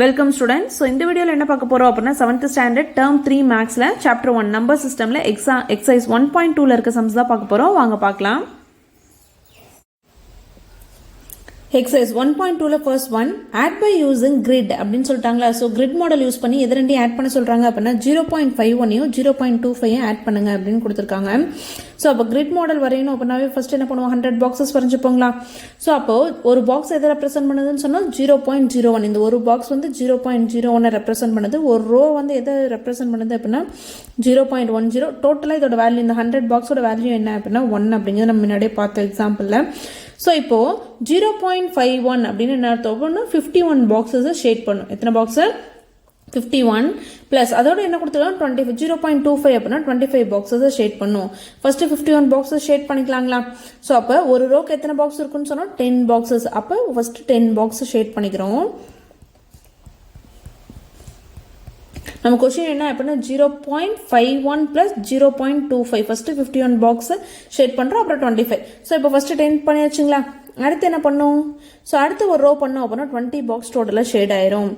Welcome students. So இந்த வீடியோவில் என்ன பார்க்க போகிறோம் அப்படின்னா 7th ஸ்டாண்டர்ட் டேர்ம் 3 மேக்ஸில் சாப்டர் 1 நம்பர் சிஸ்டமில் எக்ஸசைஸ் 1.2ல இருக்க சம்ஸ் தான் பார்க்க போகிறோம். வாங்க பார்க்கலாம். எக்ஸசைஸ் 1.2ல first one add by using grid அப்படின்னு சொல்லிட்டாங்களா. ஸோ கிரிட் மாடல் யூஸ் பண்ணி எது ரெண்டையும் ஆட் பண்ண சொல்கிறாங்க அப்படின்னா 0.51 0.25 ஆட் பண்ணுங்க அப்படின்னு கொடுத்துருக்காங்க. ஸோ அப்போ கிரிட் மாடல் வரையணும் அப்படின்னாவே ஃபர்ஸ்ட் என்ன பண்ணுவோம், 100 பாக்ஸஸ் வரைஞ்சிப்போங்களா. ஸோ அப்போ ஒரு பாக்ஸ் எதை ரெப்ரசென்ட் பண்ணுதுன்னு சொன்னால் 0.01. இந்த ஒரு பாக்ஸ் வந்து 0.01 ரெப்ரசென்ட் பண்ணுது. ஒரு ரோ வந்து எதை ரெப்ரசென்ட் பண்ணுது அப்படின்னா 0.10. டோட்டலாக இதோட வேல்யூ, இந்த 100 பாக்ஸோட வேல்யூ என்ன அப்படின்னா 1 அப்படிங்கிறது நம்ம முன்னாடியே பார்த்த எக்ஸாம்பிளில். ஸோ இப்போ 0.51 அப்படின்னு என்ன அர்த்தம், 51 பாக்ஸஸை ஷேட் பண்ணும். எத்தனை பாக்ஸு? 51 ப்ளஸ் அதோட என்ன கொடுத்துருக்காங்க 25. 0.25 அப்படின்னா 25 பாக்ஸஸை ஷேட் பண்ணும். ஃபர்ஸ்ட் 51 பாக்ஸஸ் ஷேட் பண்ணிக்கலாங்களா. ஸோ அப்போ ஒரு ரோக்கு எத்தனை பாக்ஸ் இருக்குன்னு சொன்னால் 10 பாக்ஸஸ். அப்போ ஃபர்ஸ்ட் 10 பாக்ஸ் ஷேட் பண்ணிக்கிறோம். நம்ம கொஸ்டின் என்ன அப்படின்னா 0.51 ப்ளஸ் 0.25. ஃபர்ஸ்ட் 51 பாக்ஸ் ஷேட் பண்ணுறோம், அப்புறம் 25. ஸோ இப்போ ஃபர்ஸ்ட் 10 பண்ணியாச்சுங்களா. அடுத்து என்ன பண்ணும், ஸோ அடுத்து ஒரு ரோ பண்ணோம் அப்படின்னா 20 பாக்ஸ் டோட்டலாக ஷேட் ஆயிரும்.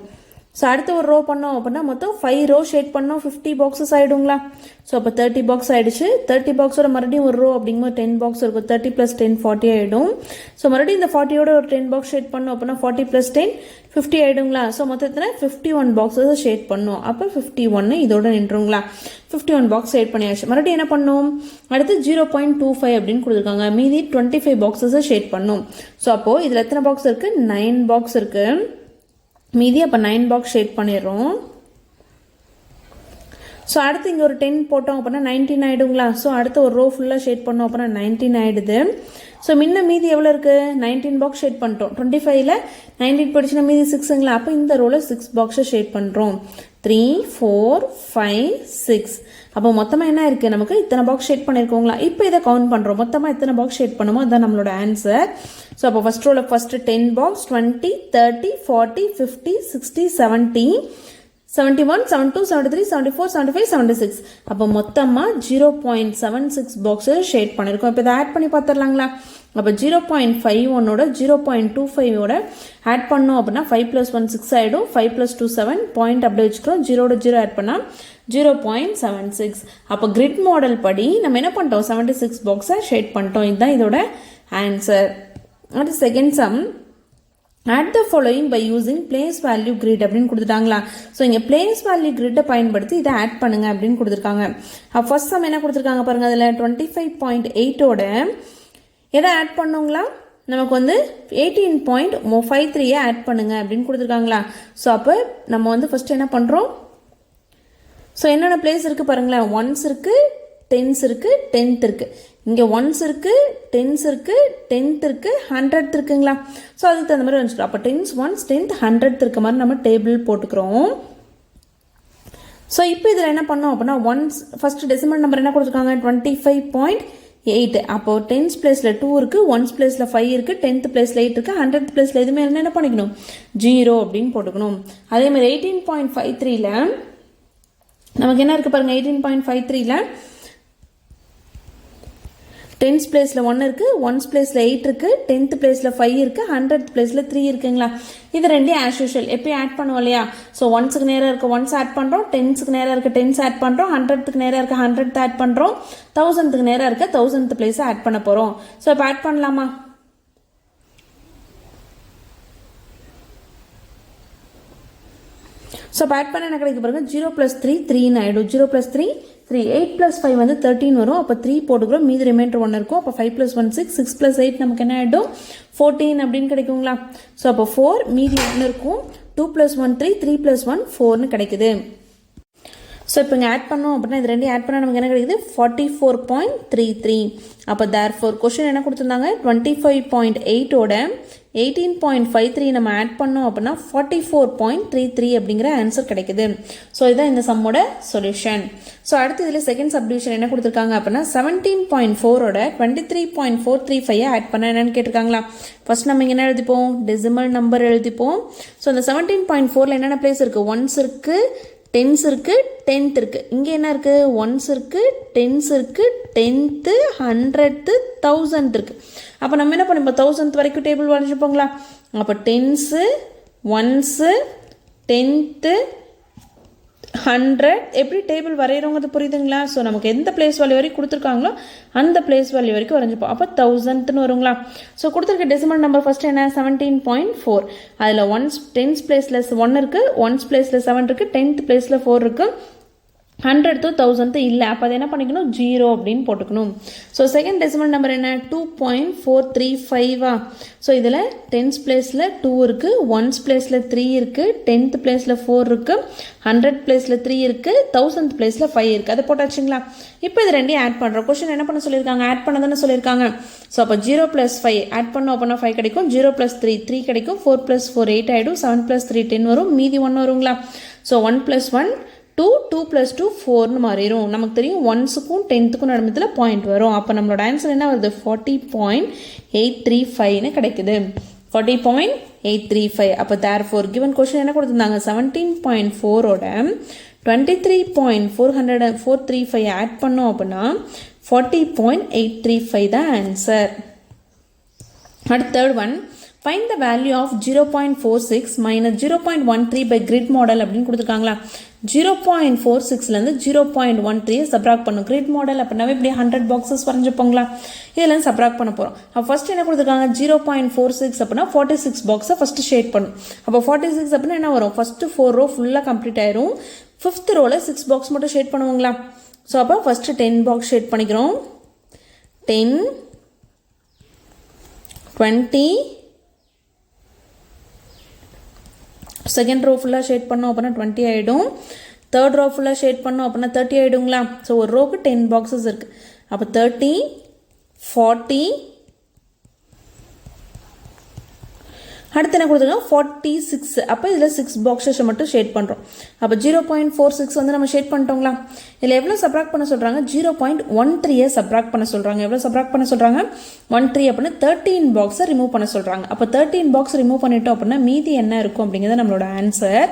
ஸோ அடுத்து ஒரு ரோ பண்ணோம் அப்படின்னா மொத்தம் 5 ரோ ஷேட் பண்ணோம், 50 பாக்ஸஸ் ஆகிடுங்களா. ஸோ அப்போ 30 பாக்ஸ் ஆகிடுச்சு. 30 பாக்ஸோட மறுபடியும் ஒரு ரோ அப்படிங்கும்போது 10 பாக்ஸ் இருக்கும். 30 + 10 40 ஆகிடும். ஸோ மறுபடியும் இந்த 40யோட ஒரு 10 பாக்ஸ் ஷேட் பண்ணோம் அப்படின்னா 40 + 10 50 ஆகிடுங்களா. ஸோ மொத்தத்தில் 51 பாக்ஸஸ் ஷேட் பண்ணோம். அப்போ 51 இதோட நின்றுங்களா. 51 பாக்ஸ் ஷேட் பண்ணியாச்சு. மறுபடியும் என்ன பண்ணும், அடுத்து 0.25 அப்படின்னு கொடுத்துருக்காங்க. மீதி 25 பாக்ஸஸை ஷேட் பண்ணும். ஸோ அப்போது இதில் எத்தனை பாக்ஸ் இருக்குது, 9 பாக்ஸ் இருக்குது மீதி. அப்போ 9 பாக்ஸ் ஷேட் பண்ணிடுறோம். ஸோ அடுத்து இங்கே ஒரு 10 போட்டோம் அப்படின்னா 19 ஆகிடுங்களா. ஸோ அடுத்து ஒரு ரோ ஃபுல்லாக ஷேட் பண்ணோம் அப்படின்னா 19 ஆகிடுது. ஸோ முன்ன மீதி எவ்வளோ இருக்குது, 19 பாக்ஸ் ஷேட் பண்ணிட்டோம். 25ல் 19 படிச்சுன்னா மீதி 6ங்களா. அப்போ இந்த ரோவில் 6 பாக்ஸை ஷேட் பண்ணுறோம். 3 4 5 6. அப்போ மொத்தமாக என்ன இருக்குது, நமக்கு இத்தனை பாக்ஸ் ஷேட் பண்ணியிருக்கோங்களா. இப்போ இதை கவுண்ட் பண்ணுறோம், மொத்தமாக எத்தனை பாக்ஸ் ஷேட் பண்ணுமோ அதுதான் நம்மளோட ஆன்சர். ஸோ அப்போ ஃபர்ஸ்ட் ரோவில் ஃபர்ஸ்ட் 10 பாக்ஸ் 20 30 40 50 60 70 71 72 73 74 75 76. அப்போ மொத்தமாக 0.76 பாக்ஸு ஷேட் பண்ணியிருக்கோம். இப்போ இதை ஆட் பண்ணி பார்த்துடலாங்களா. அப்போ 0.51ஓட 0.25ஓட ஆட் பண்ணோம் அப்படின்னா 5 + 1 6 ஆகிடும். 5 + 2 7 பாயிண்ட் அப்படி வச்சுக்கிறோம். 0 0 ஆட் பண்ணால் 0.76. அப்போ கிரிட் மாடல் படி நம்ம என்ன பண்ணிட்டோம், 76 பாக்ஸை ஷேட் பண்ணிட்டோம். இதுதான் இதோட ஆன்சர். அடுத்து second sum, add the following by using place value grid அப்படின்னு கொடுத்துட்டாங்களா. ஸோ இங்கே பிளேஸ் வேல்யூ கிரிட்டை பயன்படுத்தி இதை ஆட் பண்ணுங்க அப்படின்னு கொடுத்துருக்காங்க. ஃபர்ஸ்ட் சம் என்ன கொடுத்துருக்காங்க பாருங்க, அதில் 25.8ஓட எதை ஆட் பண்ணுங்களா, நமக்கு வந்து 18.53 ஆட் பண்ணுங்க அப்படின்னு கொடுத்துருக்காங்களா. ஸோ அப்போ நம்ம வந்து ஃபர்ஸ்ட் என்ன பண்ணுறோம், ஸோ என்னென்ன பிளேஸ் இருக்குது பாருங்களேன். 1s இருக்குது, 10s இருக்குது, 10th இருக்குது. இங்கே 1s இருக்குது, 10s இருக்குது, 10th இருக்குது, 100th இருக்குங்களா. ஸோ அதுக்கு தகுந்த மாதிரி வச்சுக்கிறோம். அப்போ 10s 1s 10th 100th இருக்க மாதிரி நம்ம டேபிள் போட்டுக்கிறோம். ஸோ இப்போ இதில் என்ன பண்ணோம் அப்படின்னா 1s ஃபர்ஸ்ட் டெசிமல் நம்பர் என்ன கொடுத்துருக்காங்க 25.8. அப்போ 10s பிளேஸில் 2 இருக்குது, 1s பிளேஸில் 5 இருக்குது, 10th பிளேஸில் 8 இருக்குது, 100th பிளேஸில் எதுவுமே என்ன பண்ணிக்கணும் 0 அப்படின்னு போட்டுக்கணும். அதேமாதிரி 18.53ல் நமக்கு என்ன இருக்குது பாருங்கள். 18.53ல் 10s பிளேஸில் 1 இருக்குது, 1s பிளேஸில் 8 இருக்குது, 10th பிளேஸில் 5 இருக்குது, 100th பிளேஸில் 3 இருக்குங்களா. இது ரெண்டையும் ஆஸ் யூஷுவல் எப்பயும் ஆட் பண்ணுவோம் இல்லையா. ஸோ 1ஸுக்கு நேராக இருக்க 1s ஆட் பண்ணுறோம், 10ஸுக்கு நேராக இருக்க 10s ஆட் பண்ணுறோம், 100க்கு நேராக இருக்க 100th ஆட் பண்ணுறோம், 1000க்கு நேராக இருக்க 1000th பிளேஸை ஆட் பண்ண போகிறோம். ஸோ இப்போ ஆட் பண்ணலாமா. ஸோ இப்போ ஆட் பண்ண என்ன கிடைக்க பாருங்க, 0 + 3 3 ஆகிடும். 0 + 3 3. 8 + 5 வந்து 13 வரும். அப்போ 3 போட்டுக்கிறோம், மீதி ரிமைண்டர் 1 இருக்கும். அப்போ 5 + 1 6 6 + 8 நமக்கு என்ன ஆகிடும் 14 அப்படின்னு கிடைக்குங்களா. ஸோ அப்போ 4 மீதி 1 இருக்கும். 2 + 1 3 3 + 1 4ன்னு கிடைக்குது. ஸோ இப்போ இங்கே ஆட் பண்ணோம் அப்படின்னா இது ரெண்டையும் ஆட் பண்ணால் நமக்கு என்ன கிடைக்குது 44.33. அப்போ தேர்ஃபோர் கொஸ்டின் என்ன கொடுத்துருந்தாங்க 25.8ஓட 18.53 நம்ம ஆட் பண்ணோம் அப்படின்னா 44.33 அப்படிங்கிற ஆன்சர் கிடைக்குது. ஸோ இதுதான் இந்த சம்மோட சொல்யூஷன். ஸோ அடுத்து இதில் செகண்ட் சப்டிவிஷன் என்ன கொடுத்துருக்காங்க அப்படின்னா 17.4ஓட 23.435 ஆட் பண்ண என்னன்னு கேட்டிருக்காங்களா. ஃபர்ஸ்ட் நம்ம இங்கே என்ன எழுதிப்போம், டெசிமல் நம்பர் எழுதிப்போம். ஸோ இந்த 17.4ல் என்னென்ன பிளேஸ் இருக்குது, 1s இருக்குது, 10s இருக்குது, 10th இருக்குது. இங்கே என்ன இருக்குது, 1s இருக்குது, 10s இருக்குது, 10th 100th 1000th இருக்குது. அப்போ நம்ம என்ன பண்ணுவோம், 1000th வரைக்கும் டேபிள் வரைஞ்சிப்போங்களா. அப்போ 10s 1s 10th 100 எப்படி டேபிள் வரைகிறவங்க புரியுதுங்களா? ஸோ நமக்கு எந்த பிளேஸ் வேல்யூ வரைக்கும் கொடுத்துருக்காங்களோ அந்த பிளேஸ் வேல்யூ வரைக்கும் வரைஞ்சிப்போம். அப்போ 1000ன்னு வருங்களா? ஸோ கொடுத்துருக்க டெசிமல் நம்பர் ஃபஸ்ட்டு என்ன 17.4. அதில் டென்ஸ் பிளேஸில் 1 இருக்குது, ஒன்ஸ் பிளேஸில் 7 இருக்குது, 10th பிளேஸில் 4 இருக்குது. 100 to 1000 இல்லை. அப்போ அதை என்ன பண்ணிக்கணும் 0 அப்படின்னு போட்டுக்கணும். ஸோ செகண்ட் டெசிமல் நம்பர் என்ன 2.435. ஸோ இதில் டென்ஸ் பிளேஸில் 2 இருக்குது, ஒன்ஸ் பிளேஸில் 3 இருக்குது, 10th பிளேஸில் 4 இருக்குது, 100 பிளேஸில் 3 இருக்குது, 1000th பிளேஸில் 5 இருக்குது. அதை போட்டாச்சுங்களா? இப்போ இது ரெண்டையும் ஆட் பண்ணுறோம். கொஸ்டின் என்ன பண்ண சொல்லியிருக்காங்க? ஆட் பண்ண தானே சொல்லியிருக்காங்க. ஸோ அப்போ 0 + 5 ஆட் பண்ணோம் அப்படின்னா 5 கிடைக்கும். 0 + 3 3 கிடைக்கும். 4 + 4 8 ஆகிடும். 7 + 3 10 வரும். மீதி 1 வருங்களா? ஸோ 1 + 1 2, 2 + 2 4ன்னு மாறிடும். நமக்கு தெரியும் 1க்கும் 10க்கும் நடுமத்தில் பாயிண்ட் வரும். அப்போ நம்மளோட ஆன்சர் என்ன வருது 40.835ன்னு கிடைக்குது. 40.835. அப்போ தேர்ஃபோர் கிவன் கொஸ்டின் என்ன கொடுத்துருந்தாங்க 17.4ஓட 23.435 ஆட் பண்ணோம் அப்படின்னா 40.835 தான் ஆன்சர். அடுத்த third one find the value of 0.46 minus 0.13 by grid model அப்படின்னு கொடுத்துருக்காங்களா? 0.46லேருந்து 0.13 சப்ராக்ட் பண்ணும். கிரிட் மாடல் அப்படின்னாவே இப்படி 100 பாக்ஸஸ் வரைஞ்சிப்போங்களா? இதெல்லாம் சப்ராக்ட் பண்ண போகிறோம். அப்போ ஃபஸ்ட்டு என்ன கொடுத்துருக்காங்க 0.46 அப்படின்னா 46 பாக்ஸை ஃபஸ்ட்டு ஷேட் பண்ணும். அப்போ 46 அப்படின்னா என்ன வரும்? ஃபஸ்ட்டு 4 row ஃபுல்லாக கம்ப்ளீட் ஆயிரும். 5th rowல 6 பாக்ஸ் மட்டும் ஷேட் பண்ணுவோங்களா? ஸோ அப்போ ஃபஸ்ட்டு 10 பாக்ஸ் ஷேட் பண்ணிக்கிறோம். 10 20 செகண்ட் ரோ ஃபுல்லாக ஷேட் பண்ணோம் அப்படின்னா 20 ஆகிடும். தேர்ட் ரோ ஃபுல்லாக ஷேட் பண்ணோம் அப்படின்னா 30 ஆகிடுங்களா? ஸோ ஒரு ரோக்கு 10 பாக்ஸஸ் இருக்குது. அப்போ 30 40 அடுத்து என்ன கொடுத்துருக்கோம் 46. அப்போ இதில் 6 பாக்ஸஸ் மட்டும் ஷேட் பண்ணுறோம். அப்போ 0.46 வந்து நம்ம ஷேட் பண்ணிட்டோங்களா? இதில் எவ்வளோ சப்ராக்ட் பண்ண சொல்கிறாங்க 0.13 சப்ராக்ட் பண்ண சொல்கிறாங்க. எவ்வளோ சப்ராக்ட் பண்ண சொல்கிறாங்க 13 அப்படின்னா 13 பாக்ஸை ரிமூவ் பண்ண சொல்கிறாங்க. அப்போ 13 பாக்ஸ் ரிமூவ் பண்ணிட்டோம் அப்படின்னா மீதி என்ன இருக்கும் அப்படிங்கிறது நம்மளோட ஆன்சர்.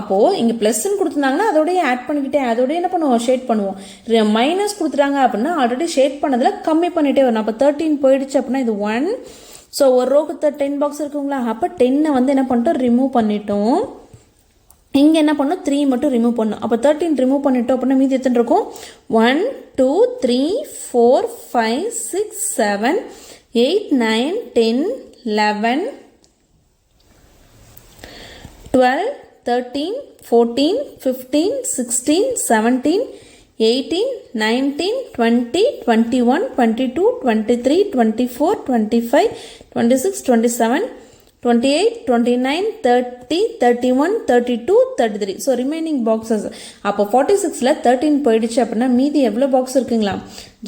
அப்போது இங்கே ப்ளஸ்ன்னு கொடுத்துருந்தாங்கன்னா அதோடய ஆட் பண்ணிக்கிட்டே அதோடய என்ன பண்ணுவோம் ஷேட் பண்ணுவோம். மைனஸ் கொடுத்துட்டாங்க அப்படின்னா ஆல்ரெடி ஷேட் பண்ணதில் கம்மி பண்ணிகிட்டே வரணும். அப்போ 13 போயிடுச்சு அப்படின்னா இது 1. ஸோ ஒரு ரோக்கு 10 பாக்ஸ் இருக்குங்களா? அப்போ 10 வந்து என்ன பண்ணிட்டோம் ரிமூவ் பண்ணிட்டோம். இங்கே என்ன பண்ணோம் 3 மட்டும் ரிமூவ் பண்ணோம். அப்போ 13 ரிமூவ் பண்ணிட்டோம் அப்படின்னா மீதி எத்தனை இருக்கும் 1 2 3 4 5 6 7 8 9 10 11 12 13 14 15 16 17 18 19 20 21 22 23 24 25 26 27 28 29 30 31 32 33. ஸோ ரிமைனிங் பாக்ஸஸ் அப்போ 46ல் 13 போயிடுச்சு அப்படின்னா மீதி எவ்வளோ பாக்ஸ் இருக்குங்களா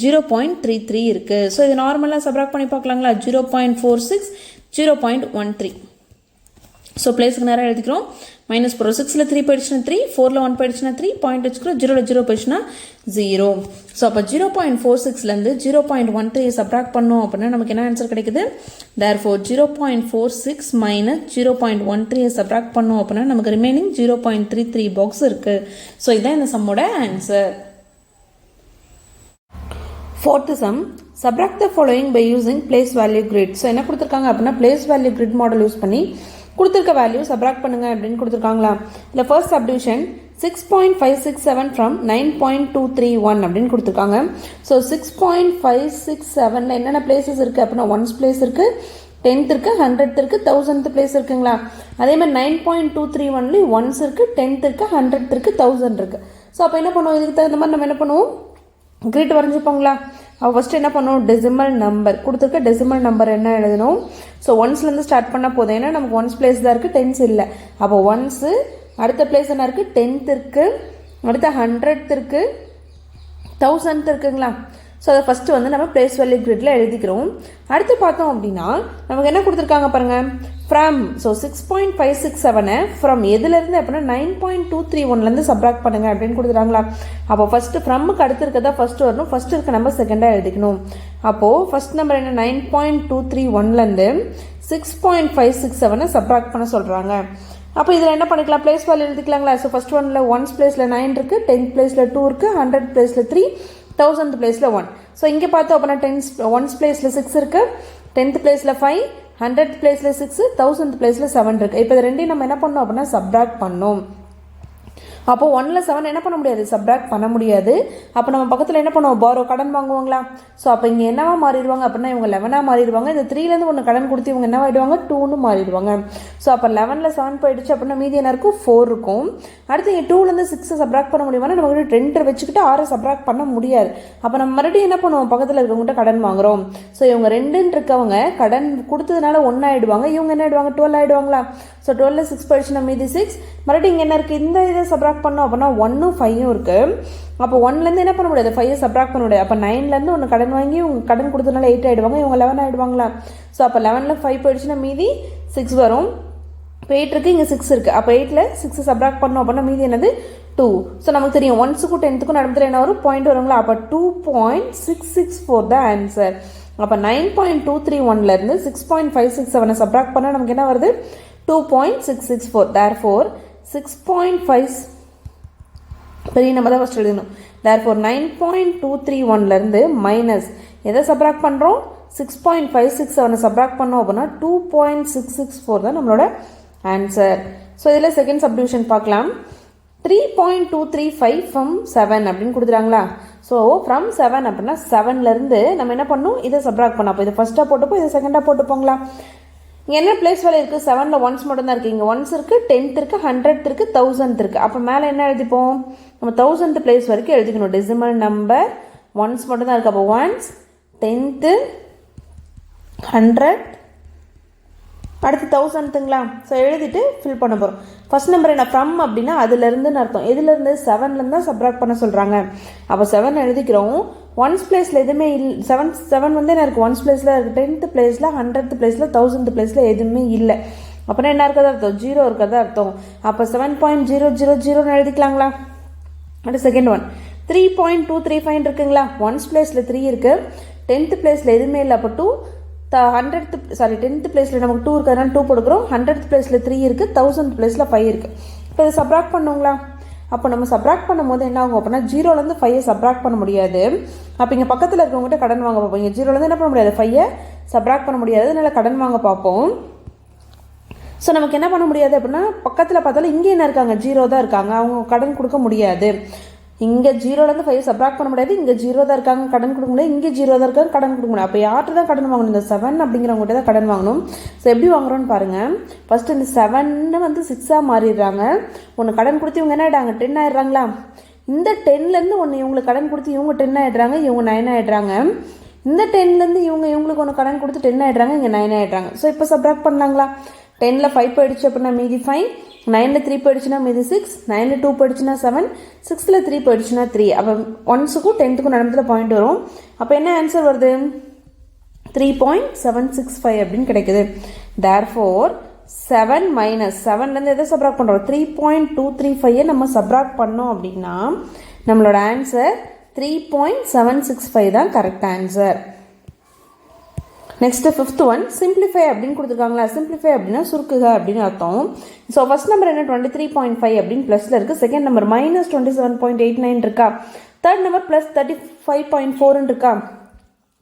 0.33 இருக்குது. ஸோ இது நார்மலாக சப்ராக்ட் பண்ணி பார்க்கலாங்களா 0.46 0.13. ஸோ பிளேஸுக்கு நேரம் எழுதிக்கிறோம். மைனஸ் போகிறோம். 6ல் 3 போயிடுச்சுன்னா 3, 4ல் 1 போயிடுச்சுன்னா 3, பாயிண்ட் வச்சுக்கிறோம். 0ல் 0 போயிடுச்சுன்னா 0. ஸோ அப்போ 0.46லேருந்து 0.13 சப்ராக்ட் பண்ணோம் அப்படின்னா நமக்கு என்ன ஆன்சர் கிடைக்குது தேர்ஃபோர் 0.46 மைனஸ் 0.13 சப்ராக்ட் பண்ணோம் அப்படின்னா நமக்கு ரிமைனிங் 0.33 பாக்ஸ் இருக்குது. ஸோ இதுதான் இந்த சம்மோட answer. Fourth sum subtract the following by using place value grid. So என்ன கொடுத்துருக்காங்க அப்படின்னா place value grid model use பண்ணி கொடுத்துருக்க வேல்யூ சப்ராக்ட் பண்ணுங்க அப்படின்னு கொடுத்துருக்காங்களா? இல்லை ஃபர்ஸ்ட் சப்டிவிஷன் 6.567 ஃப்ரம் 9.231 அப்படின்னு கொடுத்துருக்காங்க. ஸோ 6.567 என்னென்ன பிளேசஸ் இருக்குது அப்படின்னா 1th பிளேஸ் இருக்குது, 10th இருக்குது, 100th இருக்குது, 1000th பிளேஸ் இருக்குங்களா? அதே மாதிரி 9.231 1s இருக்குது, 10th இருக்குது, 100th இருக்குது, 1000 இருக்குது. ஸோ அப்போ என்ன பண்ணுவோம் இதுக்கு தகுந்த மாதிரி நம்ம என்ன பண்ணுவோம் கிரிட் வரைஞ்சிப்போங்களா? அப்போ ஃபஸ்ட்டு என்ன பண்ணுவோம் டெசிமல் நம்பர் கொடுத்துருக்க டெசிமல் நம்பர் என்ன எழுதணும். ஸோ ஒன்ஸ்லேருந்து ஸ்டார்ட் பண்ண போதும். ஏன்னா நமக்கு ஒன்ஸ் பிளேஸ் தான் இருக்குது, 10s இல்லை. அப்போ ஒன்ஸு அடுத்த பிளேஸ் என்ன இருக்குது 10th இருக்குது, அடுத்த 100th இருக்குது, 1000th இருக்குங்களா? ஸோ அதை ஃபஸ்ட்டு வந்து நம்ம பிளேஸ் வேல்யூ கிரிட்டில் எழுதிக்கிறோம். அடுத்து பார்த்தோம் அப்படின்னா நமக்கு என்ன கொடுத்துருக்காங்க பாருங்கள் ஃப்ரம். ஸோ 6.567 ஃப்ரம் எதுலேருந்து அப்படின்னா 9.231லேருந்து சப்ராக்ட் பண்ணுங்க அப்படின்னு கொடுத்துட்டாங்களா? அப்போ ஃபஸ்ட்டு ஃப்ரம்முக்கு அடுத்து இருக்கதா ஃபஸ்ட்டு வரணும், ஃபஸ்ட்டு இருக்க நம்ம செகண்டாக எழுதிக்கணும். அப்போது ஃபஸ்ட் நம்பர் என்ன 9.231லேருந்து 6.567 சப்ராக்ட் பண்ண சொல்கிறாங்க. அப்போ இதில் என்ன பண்ணிக்கலாம் பிளேஸ் வேல்யூ எழுதிக்கலாங்களா? ஸோ ஃபஸ்ட் ஒன்ல 1s பிளேஸில் 9 இருக்குது, 10th பிளேஸில் 2 இருக்குது, 100th பிளேஸில் 3, 1000th பிளேஸில் 1. ஸோ இங்கே பார்த்தோம் அப்படின்னா 1s பிளேஸில் 6 இருக்குது, 10th பிளேஸில் 5, 100th பிளேஸில் 6, 1000th பிளேஸில் 7 இருக்குது. இப்போ இது ரெண்டையும் நம்ம என்ன பண்ணோம் அப்படின்னா சப்ராக்ட் பண்ணோம். அப்போ 1ல் 7 என்ன பண்ண முடியாது, சப்ராக்ட் பண்ண முடியாது. அப்போ நம்ம பக்கத்தில் என்ன பண்ணுவோம், பாரோ கடன் வாங்குவாங்களா. ஸோ அப்போ இங்கே என்னவா மாறிடுவாங்க அப்படின்னா இவங்க 11ஆக மாறிடுவாங்க. இந்த 3லேருந்து ஒன்று கடன் கொடுத்து இவங்க என்னவாயிடுவாங்க, 2ன்னு மாறிடுவாங்க. ஸோ அப்போ 11ல் 7 போயிடுச்சு அப்படின்னா மீதி என்ன இருக்கும், 4 இருக்கும். அடுத்து இங்கே 2லேருந்து 6 சப்ராக்ட் பண்ண முடியுமானா நமக்கு 2 வச்சுக்கிட்டு 6 சப்ராக்ட் பண்ண முடியாது. அப்போ நம்ம மறுபடியும் என்ன பண்ணுவோம், பக்கத்தில் இருக்கவங்ககிட்ட கடன் வாங்குறோம். ஸோ இவங்க 2ன்னு இருக்கவங்க கடன் கொடுத்ததுனால 1 ஆகிடுவாங்க, இவங்க என்ன ஆகிடுவாங்க, 12 ஆகிடுவாங்களா. ஸோ 12ல் 6 போயிடுச்சுன்னா மீதி 6. மறுபடியும் இங்கே என்ன இருக்குது, இந்த இதை சப்ராக்ட் பண்ணோம் அப்படின்னா 1ம் 5ம் இருக்குது. அப்போ 1லேருந்து என்ன பண்ண முடியாது, 5 சப்ராக்ட் பண்ண முடியாது. அப்போ 9லேருந்து ஒன்று கடன் வாங்கி இவங்க கடன் கொடுத்ததுனால 8 ஆகிடுவாங்க, இவங்க 11 ஆகிடுவாங்களா. ஸோ அப்போ 11ல் 5 போயிடுச்சுன்னா மீதி 6 வரும். இப்போ 8 இருக்குது, இங்கே 6 இருக்குது. அப்போ 8ல் 6 சப்ராக்ட் பண்ணோம் அப்படின்னா மீதி என்னது, 2. ஸோ நமக்கு தெரியும் 1க்கும் 10க்கும் நடுத்துல என்ன வரும், பாயிண்ட் வருங்களா. அப்போ 2.664 தான் ஆன்சர். அப்போ 9.231லேருந்து 6.567 சப்ராக்ட் பண்ணால் நமக்கு என்ன வருது, 2.664. therefore 6.5 பெரிய நம்ம தான் ஃபஸ்ட் எழுதணும். therefore 9.231லேருந்து மைனஸ் எதை சப்ராக்ட் பண்ணுறோம், 6.567 சப்ராக்ட் பண்ணோம் அப்படின்னா 2.664 தான் நம்மளோட ஆன்சர். ஸோ இதில் செகண்ட் சப்டிவிஷன் பார்க்கலாம். 3.235 from 7 அப்படின்னு கொடுத்துறாங்களா. ஸோ ஃப்ரம் 7 அப்படின்னா 7லேருந்து நம்ம என்ன பண்ணணும், இதை சப்ராக்ட் பண்ணோம். அப்போ இதை ஃபஸ்ட்டாக போட்டுப்போம், இதை செகண்டாக போட்டுப்போங்களா. இங்கே என்ன பிளேஸ் வேலை இருக்குது, 7ல் 1s மட்டும் தான் இருக்குது. இங்கே 1s இருக்குது, 10th இருக்குது, 100th இருக்குது, 1000th இருக்குது. அப்போ மேலே என்ன எழுதிப்போம், நம்ம 1000th பிளேஸ் வரைக்கும் எழுதிக்கணும். டெசிமல் நம்பர் 1s மட்டும் தான் இருக்குது. அப்போ 1s, 10th, 100, அடுத்து 1000ங்களா. ஸோ எழுதிட்டு ஃபில் பண்ண போகிறோம். ஃபர்ஸ்ட் நம்பர் என்ன, ஃப்ரம் அப்படின்னா அதுலேருந்துன்னு அர்த்தம். எதுலேருந்து, 7லேருந்து தான் சப்ராக்ட் பண்ண சொல்கிறாங்க. அப்போ 7 எழுதிக்கிறோம். 1s பிளேஸில் எதுவுமே இல்லை. 7 வந்து என்ன இருக்குது, 1s பிளேஸில் இருக்குது. 10th பிளேஸில், 100th பிளேஸில், 1000th பிளேஸில் எதுவுமே இல்லை. அப்படின்னா என்ன இருக்கிறதா அர்த்தம், 0 இருக்கிறதா அர்த்தம். அப்போ 7.000 எழுதிக்கலாங்களா. அடுத்து செகண்ட் ஒன் 3.235 இருக்குங்களா. 1s பிளேஸில் 3 இருக்குது, 10th பிளேஸில் எதுவுமே இல்லை. அப்போ 2, 10th பிளேஸில் நமக்கு 2 இருக்கிறதுனால 2 போடுக்கிறோம். 100th பிளேஸில் 3 இருக்குது, 1000th பிளேஸில் 5 இருக்குது. இப்போ இதை சப்ராக்ட் பண்ணுங்களா. அப்போ நம்ம சப்ராக்ட் பண்ணும்போது என்ன ஆகும் அப்படின்னா 0லேருந்து 5 சப்ராக்ட் பண்ண முடியாது. அப்போ இங்கே பக்கத்தில் இருக்கவங்ககிட்ட கடன் வாங்க பார்ப்போம். இங்கே 0லேருந்து என்ன பண்ண முடியாது, 5 சப்ராக்ட் பண்ண முடியாது, அதனால கடன் வாங்க பார்ப்போம். ஸோ நமக்கு என்ன பண்ண முடியாது அப்படின்னா பக்கத்தில் பார்த்தாலும் இங்கே என்ன இருக்காங்க, 0 தான் இருக்காங்க, அவங்க கடன் கொடுக்க முடியாது. இங்கே 0லேருந்து 5 சப்ராக்ட் பண்ண முடியாது, இங்கே 0 தான் இருக்காங்க, கடன் கொடுக்க முடியாது, இங்கே 0 தான் இருக்காங்க, கடன் கொடுக்க முடியாது. அப்போ யார்கிட்ட தான் கடன் வாங்கணும், இந்த 7 அப்படிங்கிறவங்ககிட்ட தான் கடன் வாங்கணும். ஸோ எப்படி வாங்குறோன்னு பாருங்கள். ஃபஸ்ட்டு இந்த 7 வந்து 6ஆக மாறிடுறாங்க. ஒன்று கடன் கொடுத்து இவங்க என்ன ஆகிட்டாங்க, 10 ஆகிடுறாங்களா. இந்த 10லேருந்து ஒன்று இவங்களுக்கு கடன் கொடுத்து இவங்க 10 ஆகிடுறாங்க, இவங்க 9 ஆகிடுறாங்க. இந்த 10லேருந்து இவங்களுக்கு ஒன்று கடன் கொடுத்து 10 ஆகிடுறாங்க, இங்கே 9 ஆகிடுறாங்க. ஸோ இப்போ சப்ராக்ட் பண்ணலாங்களா. 10ல் 5 போயிடுச்சு அப்படின்னா மீதி 5, 9ல் 3 போயிடுச்சுன்னா மீதி 6, 9ல் 2 போயிடுச்சுன்னா 7, 6ல் 3 போயிடுச்சுன்னா 3. அப்போ 1க்கும் 10க்கும் நடந்ததுல பாயிண்ட் வரும். அப்போ என்ன ஆன்சர் வருது, 3.765 அப்படின்னு கிடைக்குது. therefore 7 மைனஸ் 7லேருந்து எதை சப்ராக்ட் பண்ணுறோம், 3.235 நம்ம சப்ராக்ட் பண்ணோம் அப்படின்னா நம்மளோட ஆன்சர் 3.765 தான் correct answer. Next fifth one simplify அப்படின்னு கொடுத்துருக்காங்களா. சிம்பிளிஃபை அப்படின்னா சுருக்குக அப்படின்னு அர்த்தம். ஸோ ஃபர்ஸ்ட் நம்பர் என்ன 23.5 அப்படின்னு ப்ளஸில் இருக்குது. செகண்ட் நம்பர் மைனஸ் 27.89 இருக்கா. தேர்ட் நம்பர் ப்ளஸ் 35.4 இருக்கா.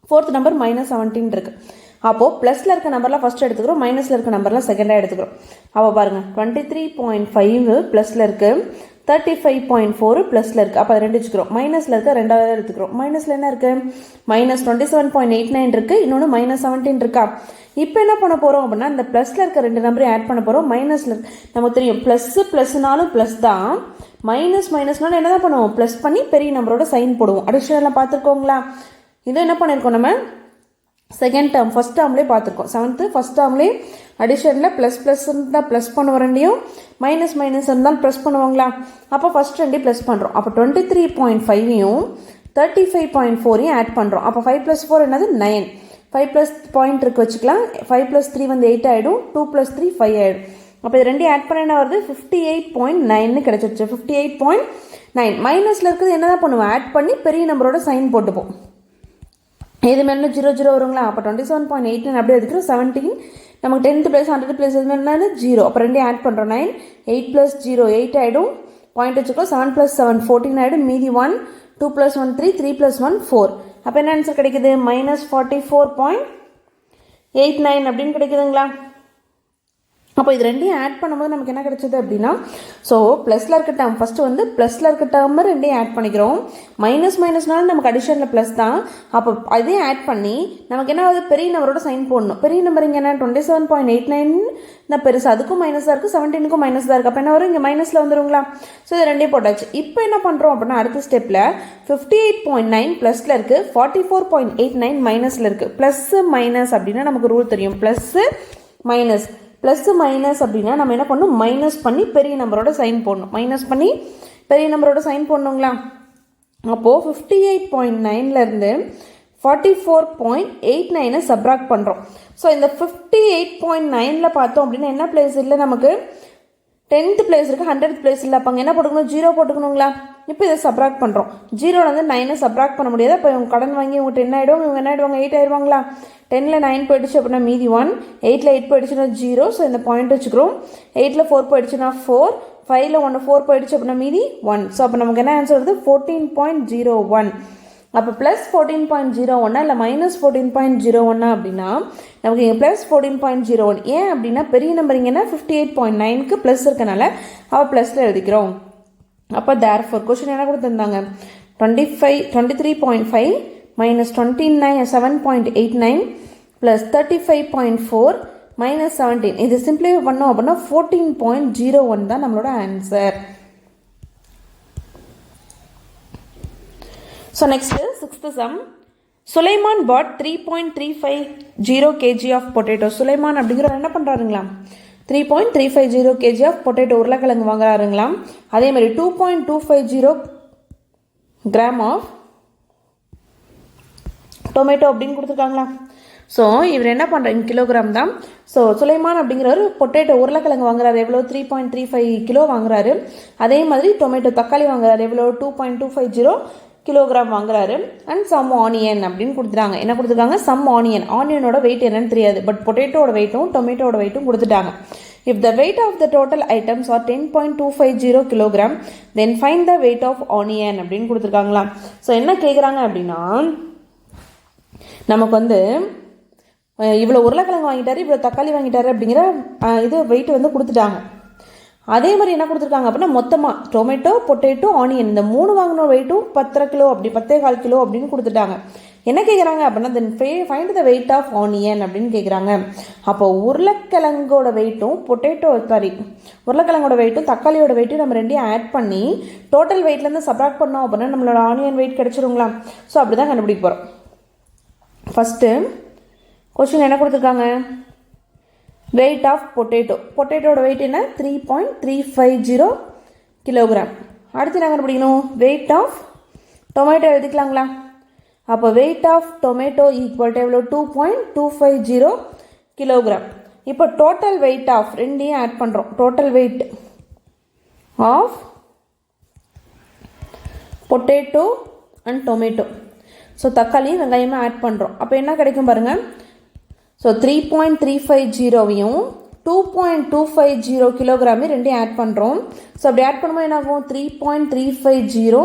ஃபோர்த் நம்பர் மைனஸ் 17 இருக்குது. அப்போது ப்ளஸில் இருக்க நம்பர்லாம் ஃபஸ்ட் எடுத்துக்கிறோம், மைனஸில் இருக்க நம்பர்லாம் செகண்டாக எடுத்துக்கிறோம். அப்போ பாருங்கள் 23.5 ப்ளஸில் இருக்குது, 35.4 ப்ளஸில் இருக்குது. அப்போ அதை 2 வச்சுக்கிறோம். மைனஸில் இருக்க 2வது எடுத்துக்கிறோம். மைனஸில் என்ன இருக்குது, மைனஸ் 27.89 இருக்குது, இன்னொன்று மைனஸ் 17 இருக்கா. இப்போ என்ன பண்ண போகிறோம் அப்படின்னா இந்த ப்ளஸில் இருக்க 2 நம்பரையும் ஆட் பண்ண போகிறோம். மைனஸில் நமக்கு தெரியும் ப்ளஸ்னாலும் ப்ளஸ் தான், மைனஸ்னாலும் என்ன தான் பண்ணுவோம், ப்ளஸ் பண்ணி பெரிய நம்பரோட சைன் போடுவோம். அடிஷனலாம் பார்த்துருக்கோங்களா. இதை என்ன பண்ணியிருக்கோம் நம்ம செகண்ட் டேர்ம் ஃபஸ்ட் டேர்ம்லேயே பார்த்துருக்கோம். 7th ஃபஸ்ட் டேர்ம்லேயே அடிஷனில் ப்ளஸ் தான் ப்ளஸ் பண்ணுவோம், ரெண்டையும் மைனஸ் இருந்தாலும் ப்ளஸ் பண்ணுவாங்களா. அப்போ ஃபஸ்ட் 2 ப்ளஸ் பண்ணுறோம். அப்போ 23.5ஐயும் 35.4ஐயும் ஆட் பண்ணுறோம். அப்போ 5 + 4 என்னது 9. 5 + பாயிண்ட் இருக்கு வச்சுக்கலாம். 5 + 3 வந்து 8 ஆகிடும். 2 + 3 5 ஆகிடும். அப்போ இது 2 ஆட் பண்ண என்ன வருது 58.9 கிடைச்சிருச்சு. 58.9 மைனஸில் இருக்கிறது என்ன தான் பண்ணுவோம், ஆட் பண்ணி பெரிய நம்பரோட சைன் போட்டுப்போம். இது மேலே 0 வருங்களா. அப்போ 27.89 அப்படியே எடுத்துக்கிறோம். 17 நமக்கு 10th பிளேஸ் 100th பிளேஸ் எதுவுமே என்னது 0. அப்போ 2 ஆட் பண்ணுறோம். 9, 8 + 0 8 ஆகிடும். பாயிண்ட் வச்சுக்கோ. 7 + 7 14 ஆகிடும். மீதி 1, 2 + 1 3, 3 + 1 4. அப்போ என்ன ஆன்சர் கிடைக்குது -44. 89 அப்படின்னு கிடைக்குதுங்களா? அப்போ இது ரெண்டையும் ஆட் பண்ணும்போது நமக்கு என்ன கிடைச்சது அப்படின்னா, ஸோ ப்ளஸில் இருக்க டேர்ம் ஃபஸ்ட்டு வந்து ப்ளஸில் இருக்க டேர்ம் ரெண்டையும் ஆட் பண்ணிக்கிறோம். மைனஸ்னாலும் நமக்கு அடிஷனில் ப்ளஸ் தான். அப்போ அதையும் ஆட் பண்ணி நமக்கு என்ன ஆகுது, பெரிய நம்பரோட சைன் போடணும். பெரிய நம்பர் இங்கே என்ன 27.89 தான் பெருசு, அதுக்கும் மைனஸ் தான் இருக்குது, 17க்கும் மைனஸ் தான் இருக்குது. அப்போ என்ன வரும், இங்கே மைனஸில் வந்துருங்களா? ஸோ இது ரெண்டையும் போட்டாச்சு. இப்போ என்ன பண்ணுறோம் அப்படின்னா, அடுத்த ஸ்டெப்பில் 58.9 ப்ளஸில் இருக்குது, 44.89 மைனஸில் இருக்குது. ப்ளஸ்ஸு மைனஸ் அப்படின்னா நமக்கு ரூல் தெரியும், ப்ளஸ்ஸு மைனஸ். ப்ளஸ்ஸு மைனஸ் அப்படின்னா நம்ம என்ன பண்ணணும், மைனஸ் பண்ணி பெரிய நம்பரோட சைன் போடணும். மைனஸ் பண்ணி பெரிய நம்பரோட சைன் போடணுங்களா? அப்போது 58.9லேருந்து 44.89 சப்ராக்ட் பண்ணுறோம். ஸோ இந்த 58.9ல் பார்த்தோம் அப்படின்னா என்ன பிளேஸ் இல்லை, நமக்கு 10th பிளேஸ் இருக்குது, 100th பிளேஸ் இல்லை. அப்போ அங்கே என்ன போட்டுக்கணும், 0 போட்டுக்கணுங்களா? இப்போ இதை சப்ராக்ட் பண்ணுறோம். 0லேருந்து 9 சப்ராக்ட் பண்ண முடியாது. அப்போ இவங்க கடன் வாங்கி இவங்க 10 ஆகிடும், இவங்க என்ன ஆகிடுவாங்க, 8 ஆயிடுவாங்களா? 10ல் 9 போயிடுச்சு அப்படின்னா மீதி 1, 8ல் 8 போயிடுச்சுன்னா 0. ஸோ இந்த பாயிண்ட் வச்சுக்கிறோம். 8ல் 4 போயிடுச்சுன்னா 4, 5ல் 1 4 போயிடுச்சு அப்படின்னா மீதி 1. ஸோ அப்போ நமக்கு என்ன ஆன்சர் வருது, 14.01. அப்போ ப்ளஸ் 14.01 இல்லை மைனஸ் 14.01 அப்படின்னா நமக்கு இங்கே ப்ளஸ் 14.01. ஏன் அப்படின்னா பெரிய நம்பர் இங்கன்னா 58.9க்கு ப்ளஸ் இருக்கனால அவள் ப்ளஸில் எழுதிக்கிறோம். அப்போ தேர்ஃபோர் கொஸ்டின் என்ன கொடுத்துருந்தாங்க, 23.5 minus 7.89 plus 35.4 minus 17. இது சிம்பிளிஃபை பண்ணோம் அப்படின்னா 14.01 தான் நம்மளோட answer. So next 6th sum. Sulaiman bought 3.350 kg of potato. Sulaiman அப்படிங்கிறவர் என்ன பண்ணுறாருங்களா, 3.350 kg of potato உருளைக்கிழங்கு வாங்குறாருங்களாம். அதே மாதிரி 2.250 gram of டொமேட்டோ அப்படின்னு கொடுத்துருக்காங்களா. ஸோ இவர் என்ன பண்ணுறாங்க, கிலோகிராம் தான். ஸோ சுலைமான் அப்படிங்கிறவர் பொட்டேட்டோ உருளைக்கிழங்கு வாங்குறாரு, எவ்வளோ 3.35 கிலோ வாங்குறாரு. அதே மாதிரி டொமேட்டோ தக்காளி வாங்குறாரு, எவ்வளோ 2.250 கிலோகிராம் வாங்குறாரு. அண்ட் சம் ஆனியன் அப்படின்னு கொடுத்துட்டாங்க. என்ன கொடுத்துருக்காங்க, சம் ஆனியன். ஆனியனோட வெயிட் என்னன்னு தெரியாது, பட் பொட்டேட்டோட வெயிட்டும் டொமேட்டோட வெயிட்டும் கொடுத்துட்டாங்க. If the weight of the total items are 10.250 kilogram, then find the weight of onion அப்படின்னு கொடுத்துருக்காங்களா. ஸோ என்ன கேட்குறாங்க அப்படின்னா, நமக்கு வந்து இவ்வளோ உருளைக்கிழங்கு வாங்கிட்டாரு, இவ்வளோ தக்காளி வாங்கிட்டாரு அப்படிங்கிற இது வெயிட் வந்து கொடுத்துட்டாங்க. அதே மாதிரி என்ன கொடுத்துருக்காங்க அப்படின்னா, மொத்தமாக டொமேட்டோ பொட்டேட்டோ ஆனியன் இந்த 3 வாங்கின வெயிட்டும் 10 கிலோ அப்படி 10.25 கிலோ அப்படின்னு கொடுத்துட்டாங்க. என்ன கேட்குறாங்க அப்படின்னா, then find the weight of onion அப்படின்னு கேட்குறாங்க. அப்போ உருளைக்கிழங்கோட வெயிட்டும் உருளைக்கிழங்கோட வெயிட்டும் தக்காளியோட வெயிட்டும் நம்ம ரெண்டையும் ஆட் பண்ணி டோட்டல் வெயிட்லேருந்து சப்ராக்ட் பண்ணோம் அப்படின்னா நம்மளோட ஆனியன் வெயிட் கிடச்சிருங்களா. ஸோ அப்படி தான் கண்டுபிடிக்க போகிறோம். ஃபஸ்ட்டு கொஸ்டின் என்ன கொடுத்துருக்காங்க, வெயிட் ஆஃப் பொட்டேட்டோட வெயிட் என்ன 3.350 கிலோகிராம். அடுத்து என்ன கண்டுபிடிக்கணும், வெயிட் ஆஃப் டொமேட்டோ எழுதிக்கலாங்களா. அப்போ weight of tomato equal to எவ்வளோ 2.250 கிலோகிராம். இப்போ டோட்டல் வெயிட் ஆஃப் ரெண்டையும் ஆட் பண்ணுறோம். Total weight of potato and tomato, so தக்காளியும் வெங்காயமாக ஆட் பண்ணுறோம். அப்போ என்ன கிடைக்கும் பாருங்கள். ஸோ 3.350 2.250 கிலோகிராமே ரெண்டையும் ஆட் பண்ணுறோம். ஸோ அப்படி ஆட் பண்ணும்போது என்ன ஆகும், 3.350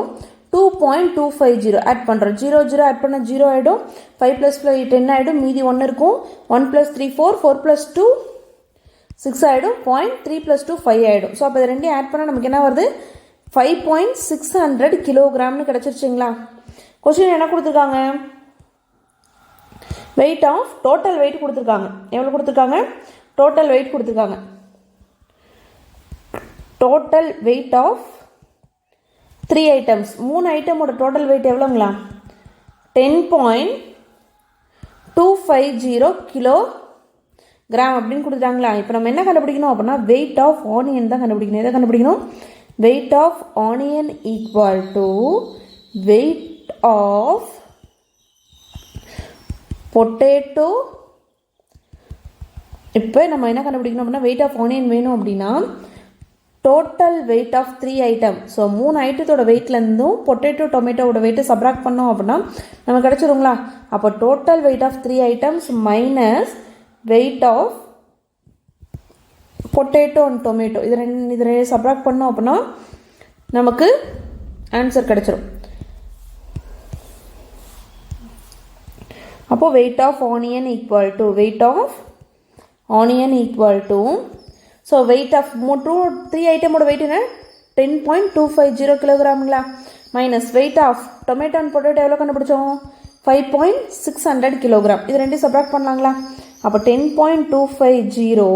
2.250 ஆட் பண்ணுறோம். 0 0 ஆட் பண்ண 0 ஆகிடும், 5 + 5 10 ஆகிடும், மீதி 1 இருக்கும். 1 + 3 4, 4 + 2 6 ஆகிடும், 3 + 2 5 ஆகிடும். ஸோ அப்போ இது ரெண்டையும் ஆட் பண்ணால் நமக்கு என்ன வருது, 5.600 கிலோகிராம்னு கிடச்சிருச்சுங்களா. கொஸ்டின் என்ன கொடுத்துருக்காங்க, வெயிட் ஆஃப் டோட்டல் வெயிட் கொடுத்துருக்காங்க. எவ்வளோ கொடுத்துருக்காங்க, டோட்டல் வெயிட் கொடுத்துருக்காங்க. டோட்டல் வெயிட் ஆஃப் 3 ஐட்டம்ஸ், 3 ஐட்டமோட டோட்டல் வெயிட் எவ்வளோங்களா, 10.250 கிலோகிராம் அப்படின்னு கொடுத்துட்டாங்களா. இப்போ நம்ம என்ன கண்டுபிடிக்கணும் அப்படின்னா, வெயிட் ஆஃப் ஆனியன் தான் கண்டுபிடிக்கணும். எதை கண்டுபிடிக்கணும், weight of onion equal to weight of potato. இப்போ நம்ம என்ன கண்டுபிடிக்கணும் அப்படின்னா, வெயிட் ஆஃப் ஆனியன் வேணும் அப்படின்னா total weight of 3 item. So 3 ஐட்டத்தோட வெயிட்லேருந்தும் பொட்டேட்டோ டொமேட்டோவோட வெயிட்டை சப்ராக்ட் பண்ணோம் அப்படின்னா நமக்கு கிடச்சிருங்களா. அப்போ total weight of 3 items minus weight of potato and tomato இது ரெண்டு சப்ராக்ட் பண்ணோம் அப்படின்னா நமக்கு ஆன்சர் கிடச்சிரும். அப்போது weight of onion equal to so weight of three ஐட்டமோட வெயிட் என்ன 10.250 கிலோகிராமுங்களா minus weight of tomato and potato எவ்வளோ கண்டுபிடிச்சோம் 5.600 கிலோகிராம். இது ரெண்டையும் சப்ராக்ட் பண்ணலாங்களா? அப்போ 10.250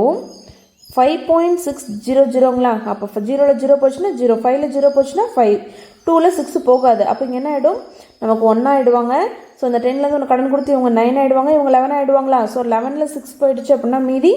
5.600ங்களா? அப்போ 0ல் 0 போச்சுன்னா 0, 5ல் 0 போச்சுன்னா 5, 2ல் 6 போகாது. அப்போ இங்கே என்ன ஆகிடும்? நமக்கு 1 ஆகிடுவாங்க. ஸோ இந்த 10லேருந்து ஒன்று கடன் கொடுத்து இவங்க 9 ஆகிடுவாங்க, இவங்க 11 ஆகிடுவாங்களா? ஸோ 11ல் 6 போயிடுச்சு அப்படின்னா மீதி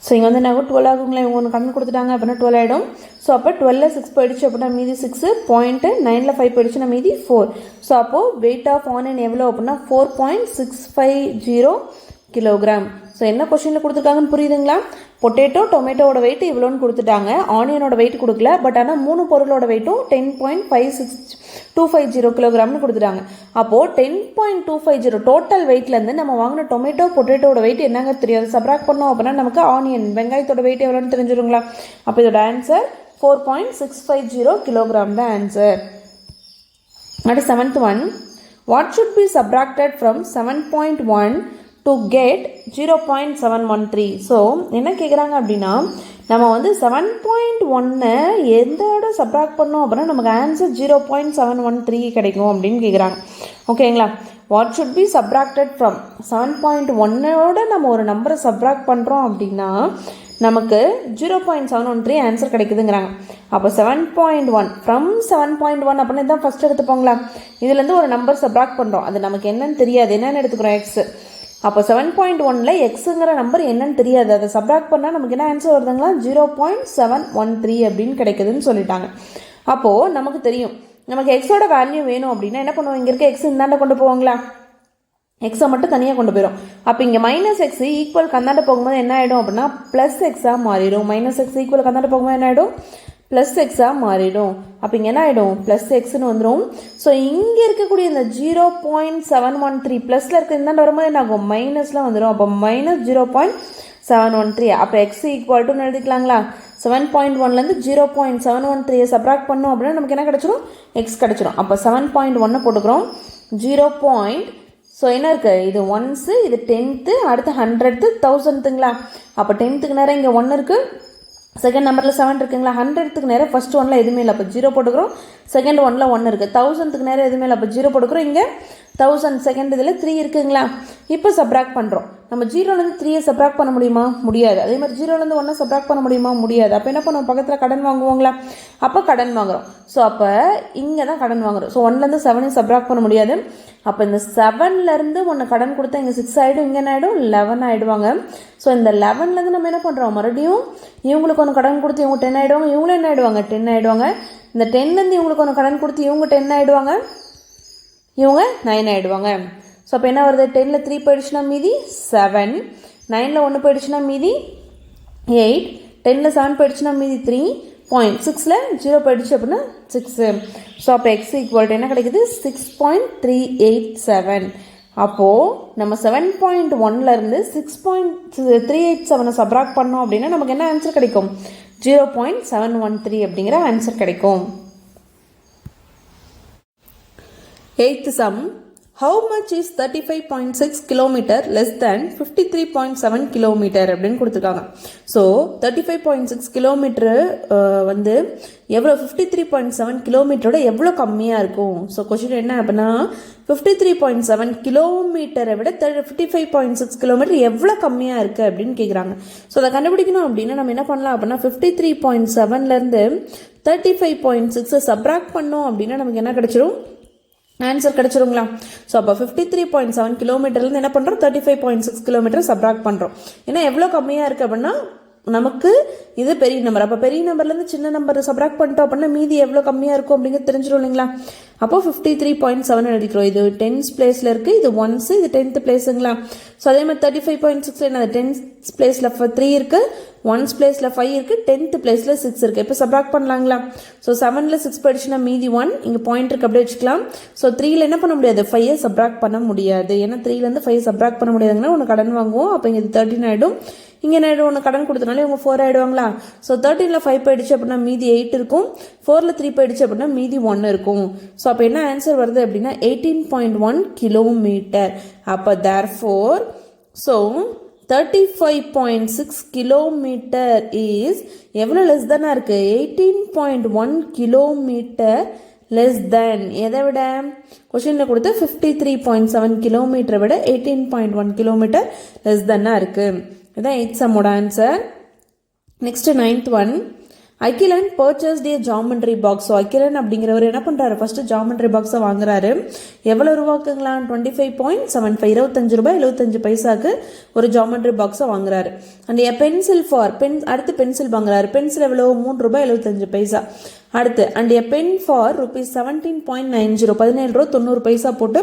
ஸோ இங்கே வந்து என்ன 12 ஆகுங்களா? இவங்க ஒன்று கடன் கொடுத்துட்டாங்க அப்படின்னா 12 ஆகிடும். ஸோ அப்போ 12ல் 6 போயிடுச்சு அப்படின்னா மீதி 6, 9ல் 5 போயிடுச்சுன்னா மீதி 4. ஸோ அப்போது வெயிட் ஆஃப் ஆனியன் எவ்வளோ அப்படின்னா 4.650 கிலோகிராம். ஸோ என்ன கொஸ்டினில் கொடுத்துருக்காங்கன்னு புரியுதுங்களா? பொட்டேட்டோ டொமேட்டோட வெயிட் இவ்வளோன்னு கொடுத்துட்டாங்க, ஆனியனோட வெயிட் கொடுக்கல, பட் ஆனால் 3 பொருளோட வெயிட்டும் 10.250 கிலோகிராம்னு கொடுத்துட்டாங்க. அப்போது 10.250 டோட்டல் வெயிட்லேருந்து நம்ம வாங்கின டொமேட்டோ பொட்டேட்டோட வெயிட் என்னங்க தெரியாது, சப்ராக்ட் பண்ணோம் அப்படின்னா நமக்கு ஆனியன் வெங்காயத்தோட வெயிட் எவ்வளோன்னு தெரிஞ்சிருங்களா? அப்போ இதோட ஆன்சர் 4.650 கிலோகிராம் தான் ஆன்சர். அடுத்து 7th one, what should be subtracted from 7.1 to get 0.713? So என்ன கேட்குறாங்க அப்படின்னா நம்ம வந்து 7.1 எந்தோட சப்ராக்ட் பண்ணோம் அப்படின்னா நமக்கு ஆன்சர் 0.713 கிடைக்கும் அப்படின்னு கேட்குறாங்க. ஓகேங்களா? What should be subtracted from 7.1ஓட நம்ம ஒரு நம்பரை சப்ராக்ட் பண்ணுறோம் அப்படின்னா நமக்கு 0.713 ஆன்சர் கிடைக்குதுங்கிறாங்க. அப்போ 7.1 ஃப்ரம் 7.1 அப்படின்னு தான் ஃபஸ்ட் எடுத்துப்போங்களா? இதுலேருந்து ஒரு நம்பர் சப்ராக்ட் பண்ணுறோம், அது நமக்கு என்னன்னு தெரியாது, என்னென்னு எடுத்துக்கிறோம் எக்ஸ். அப்போ 7.1ல் எக்ஸுங்கிற நம்பர் என்னன்னு தெரியாது, அதை சப்ராக்ட் பண்ணால் நமக்கு என்ன ஆன்சர் வருதுங்களா? 0.713 அப்படின்னு கிடைக்குதுன்னு சொல்லிட்டாங்க. அப்போது நமக்கு தெரியும் நமக்கு எக்ஸோட வேல்யூ வேணும் அப்படின்னா என்ன பண்ணுவோம்? இங்கே இருக்க எக்ஸ் இந்தாண்ட கொண்டு போவாங்களா? எக்ஸை மட்டும் தனியாக கொண்டு போயிடும். அப்போ இங்கே மைனஸ் எக்ஸ் ஈக்குவல் கந்தாண்ட போகும்போது என்ன ஆகிடும் அப்படின்னா ப்ளஸ் எக்ஸாக மாறிடும். மைனஸ் எக்ஸ் ஈக்குவல் கந்தாண்ட போகும்போது என்ன ஆகிடும்? ப்ளஸ் எக்ஸாக மாறிடும். அப்போ இங்கே என்ன ஆகிடும்? ப்ளஸ் எக்ஸ்னு வந்துடும். ஸோ இங்கே இருக்கக்கூடிய இந்த 0.713 ப்ளஸில் இருக்க இந்தாண்ட வரும்போது என்ன ஆகும்? மைனஸில் வந்துடும். அப்போ மைனஸ் 0.713. அப்போ எக்ஸ் ஈக்குவல் டுன்னு எழுதிக்கலாங்களா? 7.1லேருந்து 0.713 சப்ராக்ட் பண்ணோம் அப்படின்னா நமக்கு என்ன கிடச்சிடும்? எக்ஸ் கிடச்சிடும். அப்போ 7.1 போட்டுக்கிறோம். 0. ஸோ என்ன இருக்குது? இது ஒன்ஸு, இது 10th, அடுத்து 100th, 1000ங்களா? அப்போ 10th நேரம் இங்கே 1 இருக்குது, செகண்ட் நம்பரில் 7 இருக்குங்களா? 100th நேரம் ஃபஸ்ட் 1ல் எதுவுமே இல்லை, அப்போ 0 போட்டுக்கிறோம். செகண்ட் 1ல் 1 இருக்குது. 1000th நேரம் எதுவுமே இல்லை, அப்போ 0 போட்டுக்கிறோம். இங்கே 1000 செகண்ட் இதில் 3 இருக்குங்களா? இப்போ சப்ராக்ட் பண்ணுறோம். நம்ம 0லேருந்து 3 சப்ராக்ட் பண்ண முடியுமா? முடியாது. அதே மாதிரி 0லேருந்து 1 சப்ராக்ட் பண்ண முடியுமா? முடியாது. அப்போ என்ன பண்ணுவோம்? பக்கத்தில் கடன் வாங்குவோங்களா? அப்போ கடன் வாங்குகிறோம். ஸோ அப்போ இங்கே தான் கடன் வாங்குகிறோம். ஸோ 1லேருந்து 7 சப்ராக்ட் பண்ண முடியாது. அப்போ இந்த 7லேருந்து 1 கடன் கொடுத்தா இங்கே 6 ஆகிடும், இங்கே என்ன ஆகிடும்? 11 ஆகிடுவாங்க. ஸோ இந்த 11லேருந்து நம்ம என்ன பண்ணுறோம்? மறுபடியும் இவங்களுக்கு 1 கடன் கொடுத்து இவங்க 10 ஆகிடுவாங்க, இவங்களும் என்ன ஆகிடுவாங்க? 10 ஆகிடுவாங்க. இந்த 10லேருந்து இவங்களுக்கு 1 கடன் கொடுத்து இவங்க 10 ஆகிடுவாங்க, இவங்க 9 ஆகிடுவாங்க. ஸோ அப்போ என்ன வருது? 10ல் 3 போயிடுச்சுன்னா மீதி 7, 9ல் 1 போயிடுச்சுன்னா மீதி 8, 10ல் 7 போயிடுச்சுன்னா மீதி 3, 6ல் 0 போயிடுச்சு அப்படின்னா 6. ஸோ அப்போ எக்ஸ் ஈக்குவல் என்ன கிடைக்குது? 6.387. அப்போது நம்ம 7.1லேருந்து 6.387 சப்ராக்ட் பண்ணோம் அப்படின்னா நமக்கு என்ன ஆன்சர் கிடைக்கும்? 0.713 அப்படிங்கிற ஆன்சர் கிடைக்கும். 8th sum, how much is 35.6 km less than 53.7 km அப்படின்னு கொடுத்துருக்காங்க. ஸோ 35.6 கிலோமீட்டரு வந்து எவ்வளோ 53.7 கிலோமீட்டரோட எவ்வளோ கம்மியாக இருக்கும்? ஸோ கொஸ்டின் என்ன அப்படின்னா 53.7 கிலோமீட்டரை விட 55.6 கிலோமீட்டர் எவ்வளோ கம்மியாக இருக்குது அப்படின்னு கேட்குறாங்க. ஸோ அதை கண்டுபிடிக்கணும் அப்படின்னா நம்ம என்ன பண்ணலாம் அப்படின்னா 53.7லேருந்து 35.6 சப்ராக்ட் பண்ணோம் அப்படின்னா நமக்கு என்ன கிடச்சிரும்? ஆன்சர் கிடச்சிருங்களா? ஸோ அப்போ 53.7 கிலோமீட்டர்லேருந்து என்ன பண்ணுறோம்? 35.6 கிலோமீட்டர் சப்ராக்ட் பண்ணுறோம். ஏன்னா எவ்வளோ கம்மியாக இருக்குது அப்படின்னா நமக்கு இது பெரிய நம்பர். அப்போ பெரிய நம்பர்லேருந்து சின்ன நம்பர் சப்ராக்ட் பண்ணிட்டோம் அப்படின்னா மீதி எவ்வளோ கம்மியாக இருக்கும் அப்படிங்கிறது தெரிஞ்சிடும் இல்லைங்களா? அப்போ 53.7 எழுதிக்கிறோம். இது 10th பிளேஸில் இருக்குது, இது ஒன்ஸு, இது 10th பிளேஸுங்களா. ஸோ அதே மாதிரி 35.6 என்னது 10th பிளேஸில் 3 இருக்குது, ஒன்ஸ் பிளேஸில் 5 இருக்குது, 10th பிளேஸில் 6 இருக்குது. இப்போ சப்ராக்ட் பண்ணலாங்களா. ஸோ 7ல் 6 போயிடுச்சுன்னா மீதி 1, இங்கே பாயிண்ட் இருக்குது அப்படியே வச்சுக்கலாம். ஸோ 3ல் என்ன பண்ண முடியாது, 5 சப்ராக்ட் பண்ண முடியாது. ஏன்னா 3லேருந்து 5 சப்ராக்ட் பண்ண முடியாதுங்கன்னா ஒன்று கடன் வாங்குவோம். அப்போ இங்கே 13 ஆகிடும். இங்கே என்ன ஆகிடும், ஒன்று கடன் கொடுத்தனால இவங்க 4 ஆகிடுவாங்களா. ஸோ 13ல் 5 போயிடுச்சு அப்படின்னா மீதி 8 இருக்கும், 4ல் 3 போயிடுச்சு அப்படின்னா மீதி 1 இருக்கும். ஸோ அப்போ என்ன ஆன்சர் வருது அப்படின்னா 18.1 கிலோமீட்டர். அப்போ therefore ஸோ 35.6 கிலோமீட்டர் இஸ் எவ்வளோ லெஸ் தானாக இருக்குது, 18.1 கிலோமீட்டர் லெஸ் தென் எதை விட கொஷினில் கொடுத்த 53.7 கிலோமீட்டரை விட 18.1 கிலோமீட்டர் லெஸ் தென்னாக இருக்குது. இதுதான் 8th சம்மோட answer. Next 9th one, Akilan purchased a geometry box. So Akilan அப்படிங்கிறவர் என்ன பண்ணுறாரு, ஃபஸ்ட்டு ஜாமெண்ட்ரி பாக்ஸை வாங்குறாரு. எவ்வளோ ரூபாக்குங்களா, 25.75, 25 ரூபாய் 75 பைசாக்கு ஒரு ஜாமெண்ட்ரி பாக்ஸை வாங்குறாரு. அண்ட் ஏ பென்சில் ஃபார் அடுத்து பென்சில் வாங்குறாரு. பென்சில் எவ்வளோ, 3 ரூபாய் 75 பைசா. அடுத்து and a pen for rupees 17.90, 17 ரூபா 90 பைசா போட்டு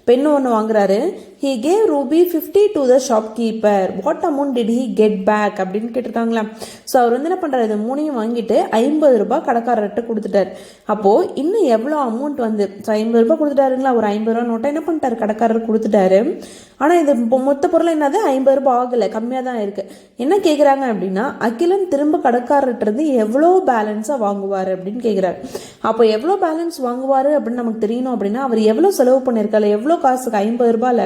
பென் ஒன்று வாங்குறாரு. he gave rupee 50 to the shopkeeper. what amount did he get back அப்படின்னு கேட்டிருக்காங்களா. ஸோ அவர் வந்து என்ன பண்ணுறாரு, இது 3ஐயும் வாங்கிட்டு 50 ரூபாய் கடைக்காரர்கிட்ட கொடுத்துட்டார். அப்போது இன்னும் எவ்வளோ அமௌண்ட் வந்து 50 ரூபாய் கொடுத்துட்டாருங்களா, ஒரு 50 ரூபா நோட்டை என்ன பண்ணிட்டாரு, கடைக்காரர் கொடுத்துட்டாரு. ஆனால் இது மொத்த பொருள் என்னது, 50 ரூபாய் ஆகலை, கம்மியாக தான் இருக்குது. என்ன கேட்குறாங்க அப்படின்னா அகிலன் திரும்ப கடைக்காரர்கிட்ட எவ்வளோ பேலன்ஸாக வாங்குவார் அப்படின்னு கேட்குறாரு. அப்போ எவ்வளோ பேலன்ஸ் வாங்குவார் அப்படின்னு நமக்கு தெரியணும். அப்படின்னா அவர் எவ்வளோ செலவு பண்ணியிருக்காரு, எவ்வளோ காசுக்கு 50 ரூபாயில்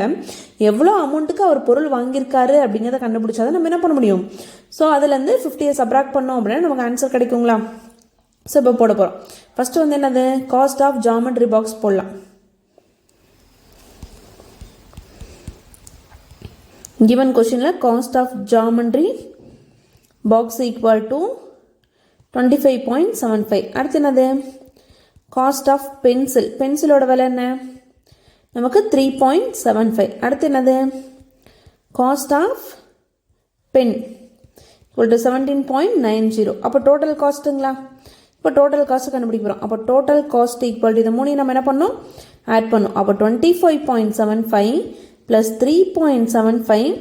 எவ்வளோ அமௌண்ட்டுக்கு அவர் பொருள் வாங்கியிருக்காரு அப்படிங்கிறத கண்டுபிடிச்சாதான் நம்ம என்ன பண்ண முடியும். ஸோ அதுலேருந்து 50 சப்ராக்ட் பண்ணோம் அப்படின்னா நமக்கு ஆன்சர் கிடைக்குங்களா. ஸோ இப்போ போட போகிறோம். ஃபஸ்ட்டு வந்து என்னது, காஸ்ட் ஆஃப் ஜாமெண்ட்ரி பாக்ஸ் போடலாம். given கொஷினில் cost of geometry box equal to 25.75. அடுத்து என்னது, காஸ்ட் ஆஃப் பென்சில், பென்சிலோட விலை என்ன நமக்கு 3.75. அடுத்து என்னது, cost of pen equal to 17.90. அப்போ டோட்டல் காஸ்ட்டுங்களா. இப்போ டோட்டல் காஸ்ட்டு கண்டுபிடிக்க போகிறோம். அப்போ டோட்டல் காஸ்ட் ஈக்குவல் டு இது 3 நம்ம என்ன பண்ணோம், ஆட் பண்ணோம். அப்போ 25.75 ப்ளஸ் 3.75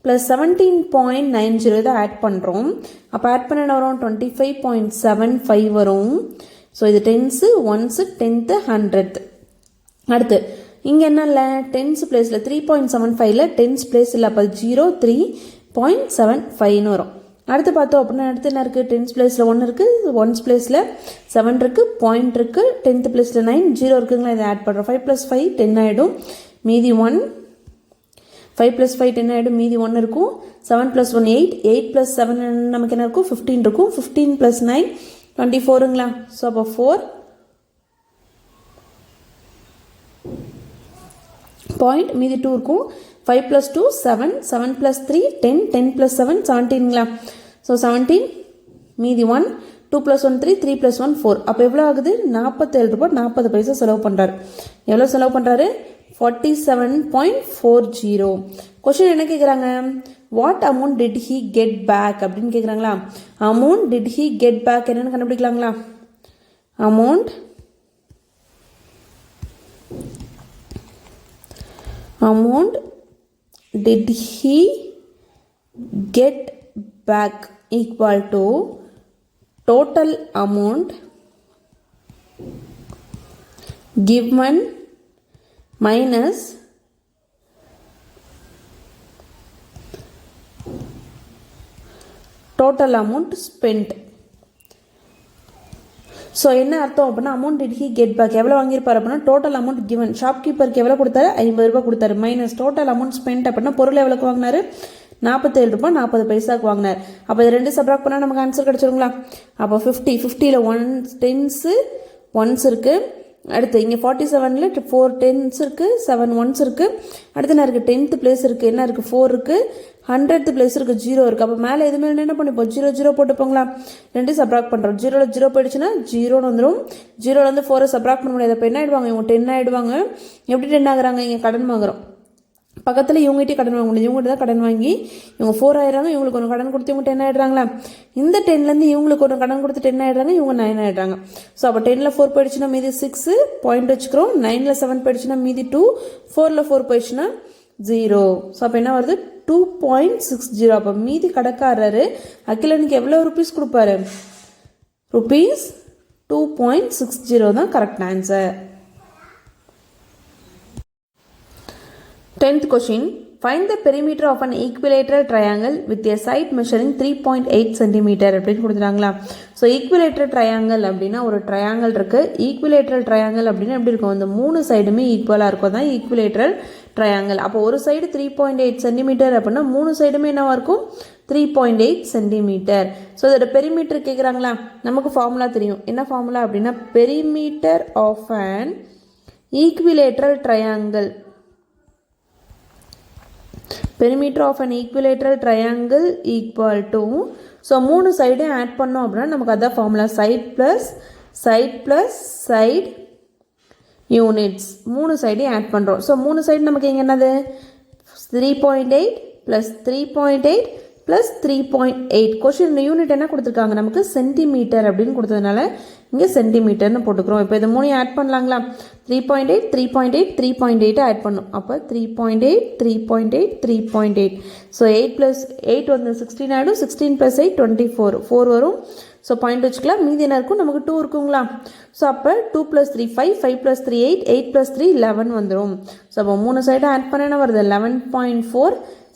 ப்ளஸ் 17.90 இதை ஆட் பண்ணுறோம். அப்போ ஆட் பண்ண என்ன வரும், 25.75 வரும். ஸோ இது 10s, 1s, 10th, 100th. அடுத்து இங்கே என்ன இல்லை, 10th பிளேஸில் 3.75ல் 10th பிளேஸ் இல்லை, அப்போ 03.75ன்னு வரும். அடுத்து பார்த்தோம் அப்படின்னா அடுத்து என்ன இருக்குது, 10th பிளேஸில் 1 இருக்குது, 1th பிளேஸில் 7 இருக்குது, பாயிண்ட் இருக்குது, 10th பிளேஸில் 9, 0 இருக்குங்களா, இதை ஆட் பண்ணுறோம். 5 + 5 10 ஆகிடும், மீதி 1, 5 + 5 10 ஆகிடும், மீதி 1 இருக்கும். 7 + 1 8, 8 + 7 நமக்கு என்ன இருக்கும், 15 இருக்கும். 15 + 9 24ங்களா. ஸோ அப்போ 4 பாயிண்ட், மீதி 2 இருக்கும். 5 + 2 7, 7 + 3 10, 10 + 7 17ங்களா. ஸோ 17, மீதி 1, 2 + 1 3, 3 + 1 4. அப்போ எவ்வளோ ஆகுது, 47 ரூபாய் 40 பைசா செலவு பண்ணுறாரு. எவ்வளோ செலவு பண்ணுறாரு, 47.40. கொஸ்டின் என்ன கேட்குறாங்க, what amount did he get back அப்படின்னு கேட்குறாங்களா. Amount did he get back என்னென்னு கண்டுபிடிக்கலாங்களா. Amount did he get back equal to total amount given minus total amount spent. So என்ன அர்த்தம் அப்படின்னா amount did he get back எவ்வளோ வாங்கியிருப்பார் அப்படின்னா டோட்டல் அமௌண்ட் கிவன், ஷாப்கீப்பருக்கு எவ்வளோ கொடுத்தாரு, 50 ரூபாய் கொடுத்தாரு, மைனஸ் டோட்டல் அமௌண்ட் ஸ்பெண்ட் அப்படின்னா பொருள் எவ்வளோக்கு வாங்கினாரு, 47 ரூபாய் 40 பைசாக்கு வாங்கினார். அப்போ இது 2 சப்ராக்ட் பண்ணால் நமக்கு ஆன்சர் கிடச்சிருங்களா. அப்போ 50ல் 1 10s 1s இருக்குது. அடுத்து இங்கே 47ல் 4 10s இருக்குது, 7 1s இருக்குது. அடுத்து என்ன இருக்குது, 10th பிளேஸ் இருக்குது, என்ன இருக்குது 4 இருக்குது, 100th பிளேஸ் இருக்குது, 0 இருக்குது. அப்போ மேலே எதுவுமே என்ன பண்ணிப்போம், 0 0 போட்டுப்போங்களா. 2 சப்ராக்ட் பண்ணுறோம். 0ல் 0 போயிடுச்சுன்னா 0ன்னு வந்துடும். 0லேருந்து 4 சப்ராக்ட் பண்ண முடியாது. அப்போ என்ன ஆகிடுவாங்க, இவங்க 10 ஆகிடுவாங்க. எப்படி 10 ஆகுறாங்க, இங்கே கடன் வாங்குறோம். பக்கத்தில் இவங்ககிட்டே கடன் வாங்க முடியும், இவங்ககிட்ட தான் கடன் வாங்கி இவங்க 4 ஆயிடுறாங்க, இவங்களுக்கு ஒன்று கடன் கொடுத்து இவங்க 10 ஆகிடுறாங்களா. இந்த 10லேருந்து இவங்களுக்கு ஒன்று கடன் கொடுத்து 10 ஆகிடுறாங்க, இவங்க 9 ஆகிடுறாங்க. ஸோ அப்போ 10ல் 4 போயிடுச்சுன்னா மீதி 6 பாயிண்ட் வச்சுக்கிறோம், 9ல் 7 போயிடுச்சுன்னா மீதி 2, 4ல் 4 போயிடுச்சுன்னா 0. ஸோ அப்போ என்ன வருது 2.60. அப்போ மீதி கடைக்காரர் அகிலனுக்கு எவ்வளோ ருபீஸ் கொடுப்பாரு, ருபீஸ் 2.60 தான் correct answer. 10th question. Find the perimeter of an equilateral triangle with a side measuring 3.8 cm அப்படின்னு கொடுத்துட்டாங்களா. ஸோ ஈக்குவிலேட்டரல் ட்ரையாங்கிள் அப்படின்னா ஒரு ட்ரையாங்கிள் இருக்குது. ஈக்குவிலேட்டரல் ட்ரையாங்கிள் அப்படின்னா எப்படி இருக்கும், இந்த 3 சைடுமே ஈக்குவலாக இருக்கும் தான் ஈக்குவிலேட்டரல் ட்ரையாங்கிள். அப்போ ஒரு சைடு 3.8 cm அப்படின்னா 3 சைடுமே என்னவாக இருக்கும் 3.8 cm. ஸோ இதோட பெரிமீட்டர் கேட்குறாங்களா, நமக்கு ஃபார்முலா தெரியும். என்ன ஃபார்முலா அப்படின்னா perimeter of an equilateral triangle, perimeter of an equilateral triangle equal to, so 3 சைடையும் ஆட் பண்ணோம் அப்படின்னா நமக்கு அதான் formula, side plus side units. 3 சைடையும் ஆட் பண்ணுறோம். ஸோ 3 சைடு நமக்கு இங்கே என்னது 3.8 ப்ளஸ் 3.8 ப்ளஸ் 3.8. கொஷின் யூனிட் என்ன கொடுத்துருக்காங்க நமக்கு சென்டிமீட்டர் அப்படின்னு கொடுத்ததுனால இங்கே சென்டிமீட்டர்னு போட்டுக்கிறோம். இப்போ இது 3 ஆட் பண்ணலாங்களா, 3.8 3.8 3.8 ஆட் பண்ணும். அப்போ 3.8 3.8 3.8. ஸோ 8 ப்ளஸ் 8 வந்து 16 ஆகிடும், 16 ப்ளஸ் 8 24, 4 வரும். ஸோ பாயிண்ட் வச்சுக்கலாம். மீதி என்ன இருக்கும் நமக்கு 2 இருக்குங்களா. ஸோ அப்போ 2 ப்ளஸ் 3 5, 5 ப்ளஸ் 3 8, 8 ப்ளஸ் 3 11 வந்துடும். ஸோ அப்போ 3 சைடும் ஆட் பண்ண என்ன வருது 11.4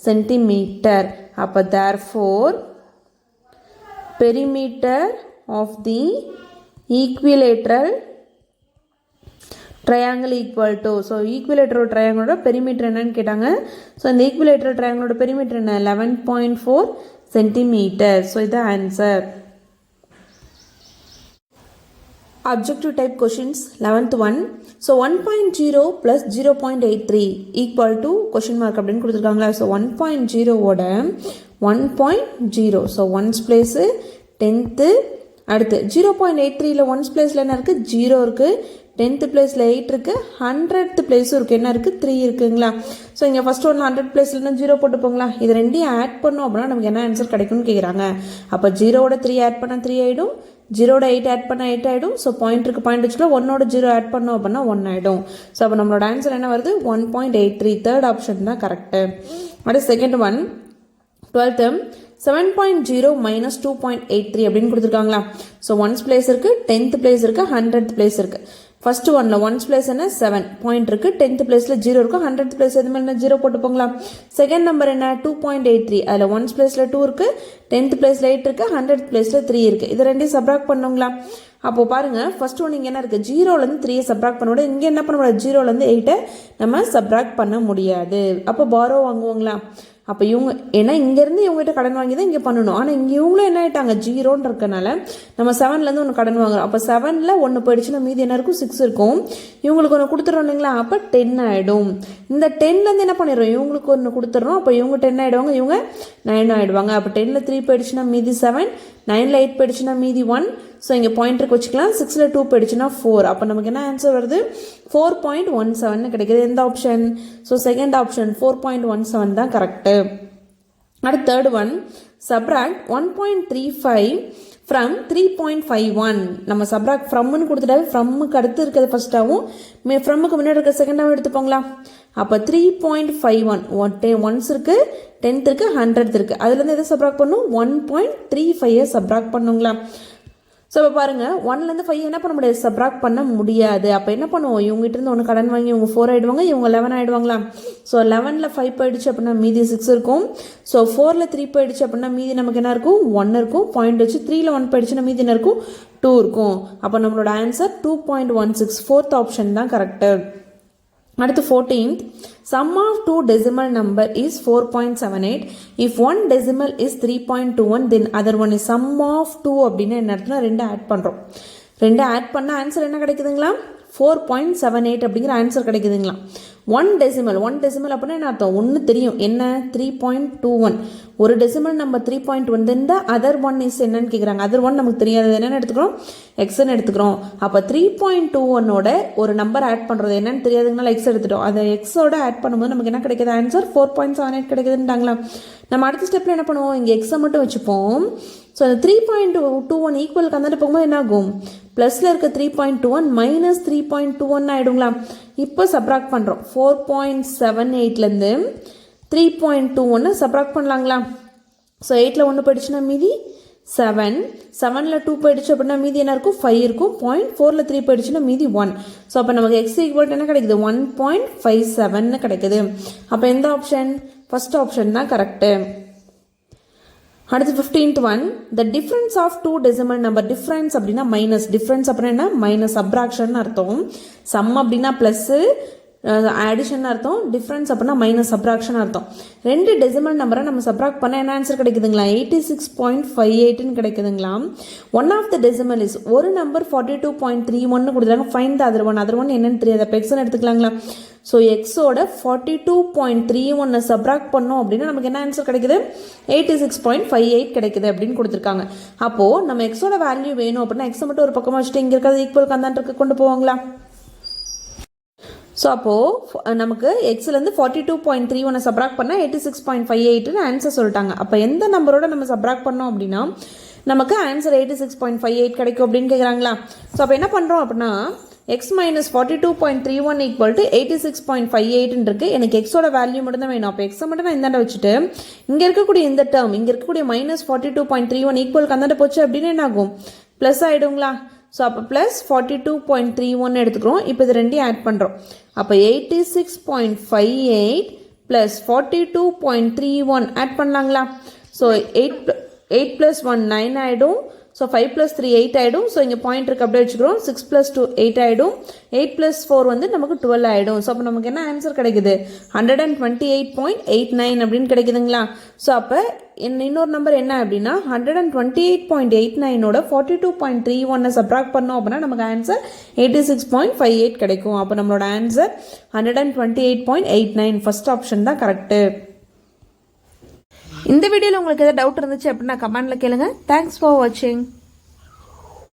சென்டிமீட்டர். அப்போ therefore perimeter of the equilateral triangle equal to, so equilateral ட்ரையாங்கிளோட பெரிமீட்டர் என்னன்னு கேட்டாங்க. ஸோ இந்த ஈக்குவிலேட்டரல் ட்ரையாங்கிளோட பெரிமீட்டர் என்ன 11.4 சென்டிமீட்டர். ஸோ இதுதான் answer. Objective type questions 11th one. So 1.0 plus 0.83 equal to question mark அப்படின்னு கொடுத்துருக்காங்களா. ஸோ 1.0 ஓட 1.0, ஸோ ஒன்ஸ் பிளேஸு 10th, அடுத்து 0.83ல் ஒன்ஸ் பிளேஸில் என்ன இருக்குது 0 இருக்குது, 10th பிளேஸில் 8 இருக்குது, 100th பிளேஸும் இருக்குது, என்ன இருக்குது 3 இருக்குங்களா. ஸோ இங்கே ஃபஸ்ட் ஒன்று 100 பிளேஸ்லன்னா 0 போட்டுப்போங்களா. இது ரெண்டையும் ஆட் பண்ணோம் அப்படின்னா நமக்கு என்ன ஆன்சர் கிடைக்கும்னு கேட்குறாங்க. அப்போ 0வோட 3 ஆட் பண்ணால் 3 ஆகிடும், 0வோட 8 ஆட் பண்ணால் 8 ஆகிடும். ஸோ பாயிண்ட்டுக்கு பாயிண்ட் வச்சுக்கலாம், 1ஓட 0 ஆட் பண்ணோம் அப்படின்னா 1 ஆகிடும். ஸோ அப்போ நம்மளோட ஆன்சர் என்ன வருது 1.83. தேர்ட் ஆப்ஷன் தான் கரெக்டு. அடுத்து செகண்ட் ஒன் 12th 7.0 minus 2.83 அப்படின்னு கொடுத்துருக்காங்களா. ஸோ ஒன்ஸ் பிளேஸ் இருக்குது, 10th பிளேஸ் இருக்குது, 100th பிளேஸ் இருக்குது. ஃபர்ஸ்ட் ஒன்னில் ஒன்ஸ் பிளேஸ் என்ன 7 பாயிண்ட் இருக்குது, 10th பிளேஸில் 0 இருக்கும், 100th பிளேஸ் எது மாதிரி 0 போட்டு போங்களா. செகண்ட் நம்பர் என்ன 2.83, அதில் ஒன்ஸ் பிளேஸில் 2 இருக்குது, 10th பிளேஸில் 8 இருக்குது, 100th பிளேஸில் 3 இருக்குது. இது ரெண்டையும் சப்ராக்ட் பண்ணுங்களா. அப்போது பாருங்கள் ஃபர்ஸ்ட் ஒன்று இங்கே என்ன இருக்குது 0லேருந்து 3 சப்ராக்ட் பண்ண முடியாது. இங்கே என்ன பண்ண முடியாது 0லேருந்து 8 நம்ம சப்ராக்ட் பண்ண முடியாது. அப்போ பாரோ வாங்குவோங்களா. அப்போ இவங்க ஏன்னா இங்கேருந்து இவங்ககிட்ட கடன் வாங்கி தான் இங்கே பண்ணணும். ஆனால் இங்கே இவங்களும் என்ன ஆகிட்டாங்க 0ன்னு இருக்கனால நம்ம 7லேருந்து ஒன்று கடன் வாங்குறோம். அப்போ 7ல் 1 போயிடுச்சுன்னா மீதி என்ன இருக்கும் 6 இருக்கும். இவங்களுக்கு ஒன்று கொடுத்துறோம் இல்லைங்களா, அப்போ 10 ஆகிடும். இந்த 10லேருந்து என்ன பண்ணிடுறோம் இவங்களுக்கு ஒன்று கொடுத்துட்றோம். அப்போ இவங்க 10 ஆகிடுவாங்க, இவங்க 9 ஆகிடுவாங்க. அப்போ 10ல் 3 போயிடுச்சுன்னா மீதி 7, 9ல் 8 போயிடுச்சுன்னா மீதி 1. ஸோ இங்கே பாயிண்ட்டுக்கு வச்சுக்கலாம். 6ல் 2 போயிடுச்சுன்னா 4. அப்போ நமக்கு என்ன ஆன்சர் வருது 4.17 கிடைக்குது. எந்த ஆப்ஷன், ஸோ செகண்ட் ஆப்ஷன் 4.17 தான் கரெக்டு. அடுத்து தேர்ட் ஒன் சப்ராக்ட் 1.35 ஃப்ரம் 3.51. நம்ம சப்ராக்ட் ஃப்ரம்னு கொடுத்துட்டாவே ஃப்ரம்முக்கு அடுத்து இருக்கிறது ஃபர்ஸ்ட்டாகவும் ஃப்ரம்முக்கு முன்னாடி இருக்கிற செகண்டாகவும் எடுத்துப்போங்களா. அப்போ 3.51 ஒன்ஸ் இருக்குது, 10th இருக்குது, 100th இருக்குது. அதுலேருந்து எதை சப்ராக்ட் பண்ணும் 1.35 சப்ராக்ட் பண்ணுங்களா. ஸோ இப்போ பாருங்கள் 1லேருந்து 5 என்ன பண்ண முடியாது சப்ராக்ட் பண்ண முடியாது. அப்போ என்ன பண்ணுவோம் இவங்ககிட்ட இருந்து ஒன்று கடன் வாங்கி இவங்க 4 ஆகிடுவாங்க, இவங்க 11 ஆகிடுவாங்களா. ஸோ 11ல் 5 போயிடுச்சு அப்படின்னா மீதி 6 இருக்கும். ஸோ 4ல் 3 போயிடுச்சு அப்படின்னா மீதி நமக்கு என்ன இருக்கும் 1 இருக்கும். பாயிண்ட் வச்சு 3ல் 1 போயிடுச்சுன்னா மீதி என்ன இருக்கும் 2 இருக்கும். அப்போ நம்மளோட ஆன்சர் 2.16. ஃபோர்த் ஆப்ஷன் தான் கரெக்டு. அடுத்து 14th sum of two decimal number is 4.78. if one decimal is 3.21 then other one is sum of 2 அப்படின்னா என்ன அர்த்தம்னா 2 ஆட் பண்ணுறோம். 2 ஆட் பண்ணால் ஆன்சர் என்ன கிடைக்குதுங்களா 4.78 அப்படிங்கிற ஆன்சர் கிடைக்குதுங்களா. ஒன் டெசிமல் அப்படின்னா என்ன அர்த்தம்? ஒன்று தெரியும், என்ன? 3.21. ஒரு decimal number 3.1, then the other one is என்னன்னு கேட்குறாங்க. அதர் ஒன் நமக்கு தெரியாது, என்னென்னு எடுத்துக்கிறோம்? எக்ஸ்ன்னு எடுத்துக்கிறோம். அப்போ 3.21ஓட ஒரு நம்பர் ஆட் பண்ணுறது என்னன்னு தெரியாதுங்கனால எக்ஸ் எடுத்துட்டோம். அதை எக்ஸோட ஆட் பண்ணும்போது நமக்கு என்ன கிடைக்குது? ஆன்சர் 4.78 கிடைக்குதுன்ட்டாங்களா? நம்ம அடுத்த ஸ்டெப்பில் என்ன பண்ணுவோம்? இங்கே எக்ஸை மட்டும் வச்சுப்போம். ஸோ அந்த 3.21 ஈக்குவலுக்கு அந்த போகும்போது என்ன ஆகும்? ப்ளஸில் இருக்க 3.21 மைனஸ் 3.21 ஆகிடுங்களா? இப்போ சப்ராக்ட் பண்ணுறோம். 4.78லேருந்து 3.21 சப்ராக்ட் பண்ணலாங்களா? ஸோ 8ல் 1 போயிடுச்சுன்னா மீதி 7, 7ல் 2 போயிடுச்சு அப்படின்னா மீதி என்ன இருக்கும்? 5 இருக்கும். 0.4ல் 3 போயிடுச்சுன்னா மீதி 1. ஸோ அப்போ நமக்கு எக்ஸ் ஈக்குவல் என்ன கிடைக்குது? 1.57 கிடைக்குது. அப்போ எந்த ஆப்ஷன்? ஃபர்ஸ்ட் ஆப்ஷன் தான் கரெக்டு. அடுத்து 15th ஒன், the difference of two decimal number. Difference அப்படின்னா மைனஸ், டிஃப்ரென்ஸ் அப்படின்னா என்ன? மைனஸ், சப்ராக்ஷன் அர்த்தம். சம் அப்படின்னா ப்ளஸ்ஸு, ஆடிஷன் அர்த்தம். டிஃப்ரென்ஸ் அப்படின்னா மைனஸ், சப்ராக்ஷன் அர்த்தம். ரெண்டு டெசிமல் நம்பரை நம்ம சப்ராக்ட் பண்ண என்ன ஆன்சர் கிடைக்குதுங்களா? 86.58 கிடைக்குதுங்களா? One of the decimal is, ஒரு நம்பர் 42.31 கொடுத்துருக்காங்க. ஃபைண்ட் த அதர் ஒன் என்னன்னு தெரியாது. அப்போ எக்ஸ்ன்னு எடுத்துக்கலாங்களா? ஸோ எக்ஸோட 42.31 சப்ராக்ட் பண்ணோம் அப்படின்னா நமக்கு என்ன ஆன்சர் கிடைக்குது? 86.58 கிடைக்குது அப்படின்னு கொடுத்துருக்காங்க. அப்போது நம்ம எக்ஸோட வேல்யூ வேணும் அப்படின்னா எக்ஸை மட்டும் ஒரு பக்கமாக வச்சுட்டு இங்கே இருக்கிறது ஈக்குவல் கந்தான்ட்டு கொண்டு போவாங்களா? ஸோ அப்போது நமக்கு எக்ஸ்லேருந்து 42.31 சப்ராக்ட் பண்ணால் 86.58 ஆன்சர் சொல்லிட்டாங்க. அப்போ எந்த நம்பரோட நம்ம சப்ராக்ட் பண்ணோம் அப்படின்னா நமக்கு ஆன்சர் 86.58 கிடைக்கும் அப்படின்னு கேட்குறாங்களா? ஸோ அப்போ என்ன பண்ணுறோம் அப்படின்னா x minus 42.31 equal to 86.58 இருக்கு. எனக்கு எக்ஸோட வேல்யூ மட்டும் தான் வேணும். அப்போ எக்ஸை மட்டும் நான் இந்தாண்ட வச்சுட்டு இங்கே இருக்கக்கூடிய இந்த டேர்ம், இங்கே இருக்கக்கூடிய மைனஸ் 42.31 ஈக்குவல் கந்தாண்ட போச்சு அப்படின்னு என்ன ஆகும்? ப்ளஸ் ஆகிடுங்களா? ஸோ அப்போ ப்ளஸ் 42.31 எடுத்துக்கிறோம். இப்போ இது ரெண்டையும் ஆட் பண்ணுறோம். அப்போ 86.58 ப்ளஸ் 42.31 ஆட் பண்ணலாங்களா? ஸோ 8 + 1 9 ஆகிடும். ஸோ 5 + 3 8 ஆகிடும். ஸோ இங்கே பாயிண்ட் இருக்குது அப்படியே வச்சுக்கிறோம். 6 + 2 8 ஆகிடும். 8 + 4 வந்து நமக்கு 12 ஆகிடும். ஸோ அப்போ நமக்கு என்ன ஆன்சர் கிடைக்குது? 128.89 அப்படின்னு கிடைக்குதுங்களா? ஸோ அப்போ இன்னொரு நம்பர் என்ன அப்படின்னா 128.89ஓட 42.31 சப்ராக்ட் பண்ணோம் அப்படின்னா நமக்கு ஆன்சர் 86.58 கிடைக்கும். அப்போ நம்மளோட ஆன்சர் 128.89, ஃபர்ஸ்ட் ஆப்ஷன் தான் கரெக்டு. இந்த வீடியோவில் உங்களுக்கு ஏதாவது டவுட் இருந்துச்சு அப்படின்னா கமெண்ட்ல கேளுங்க. தேங்க்ஸ் ஃபார் வாட்சிங்.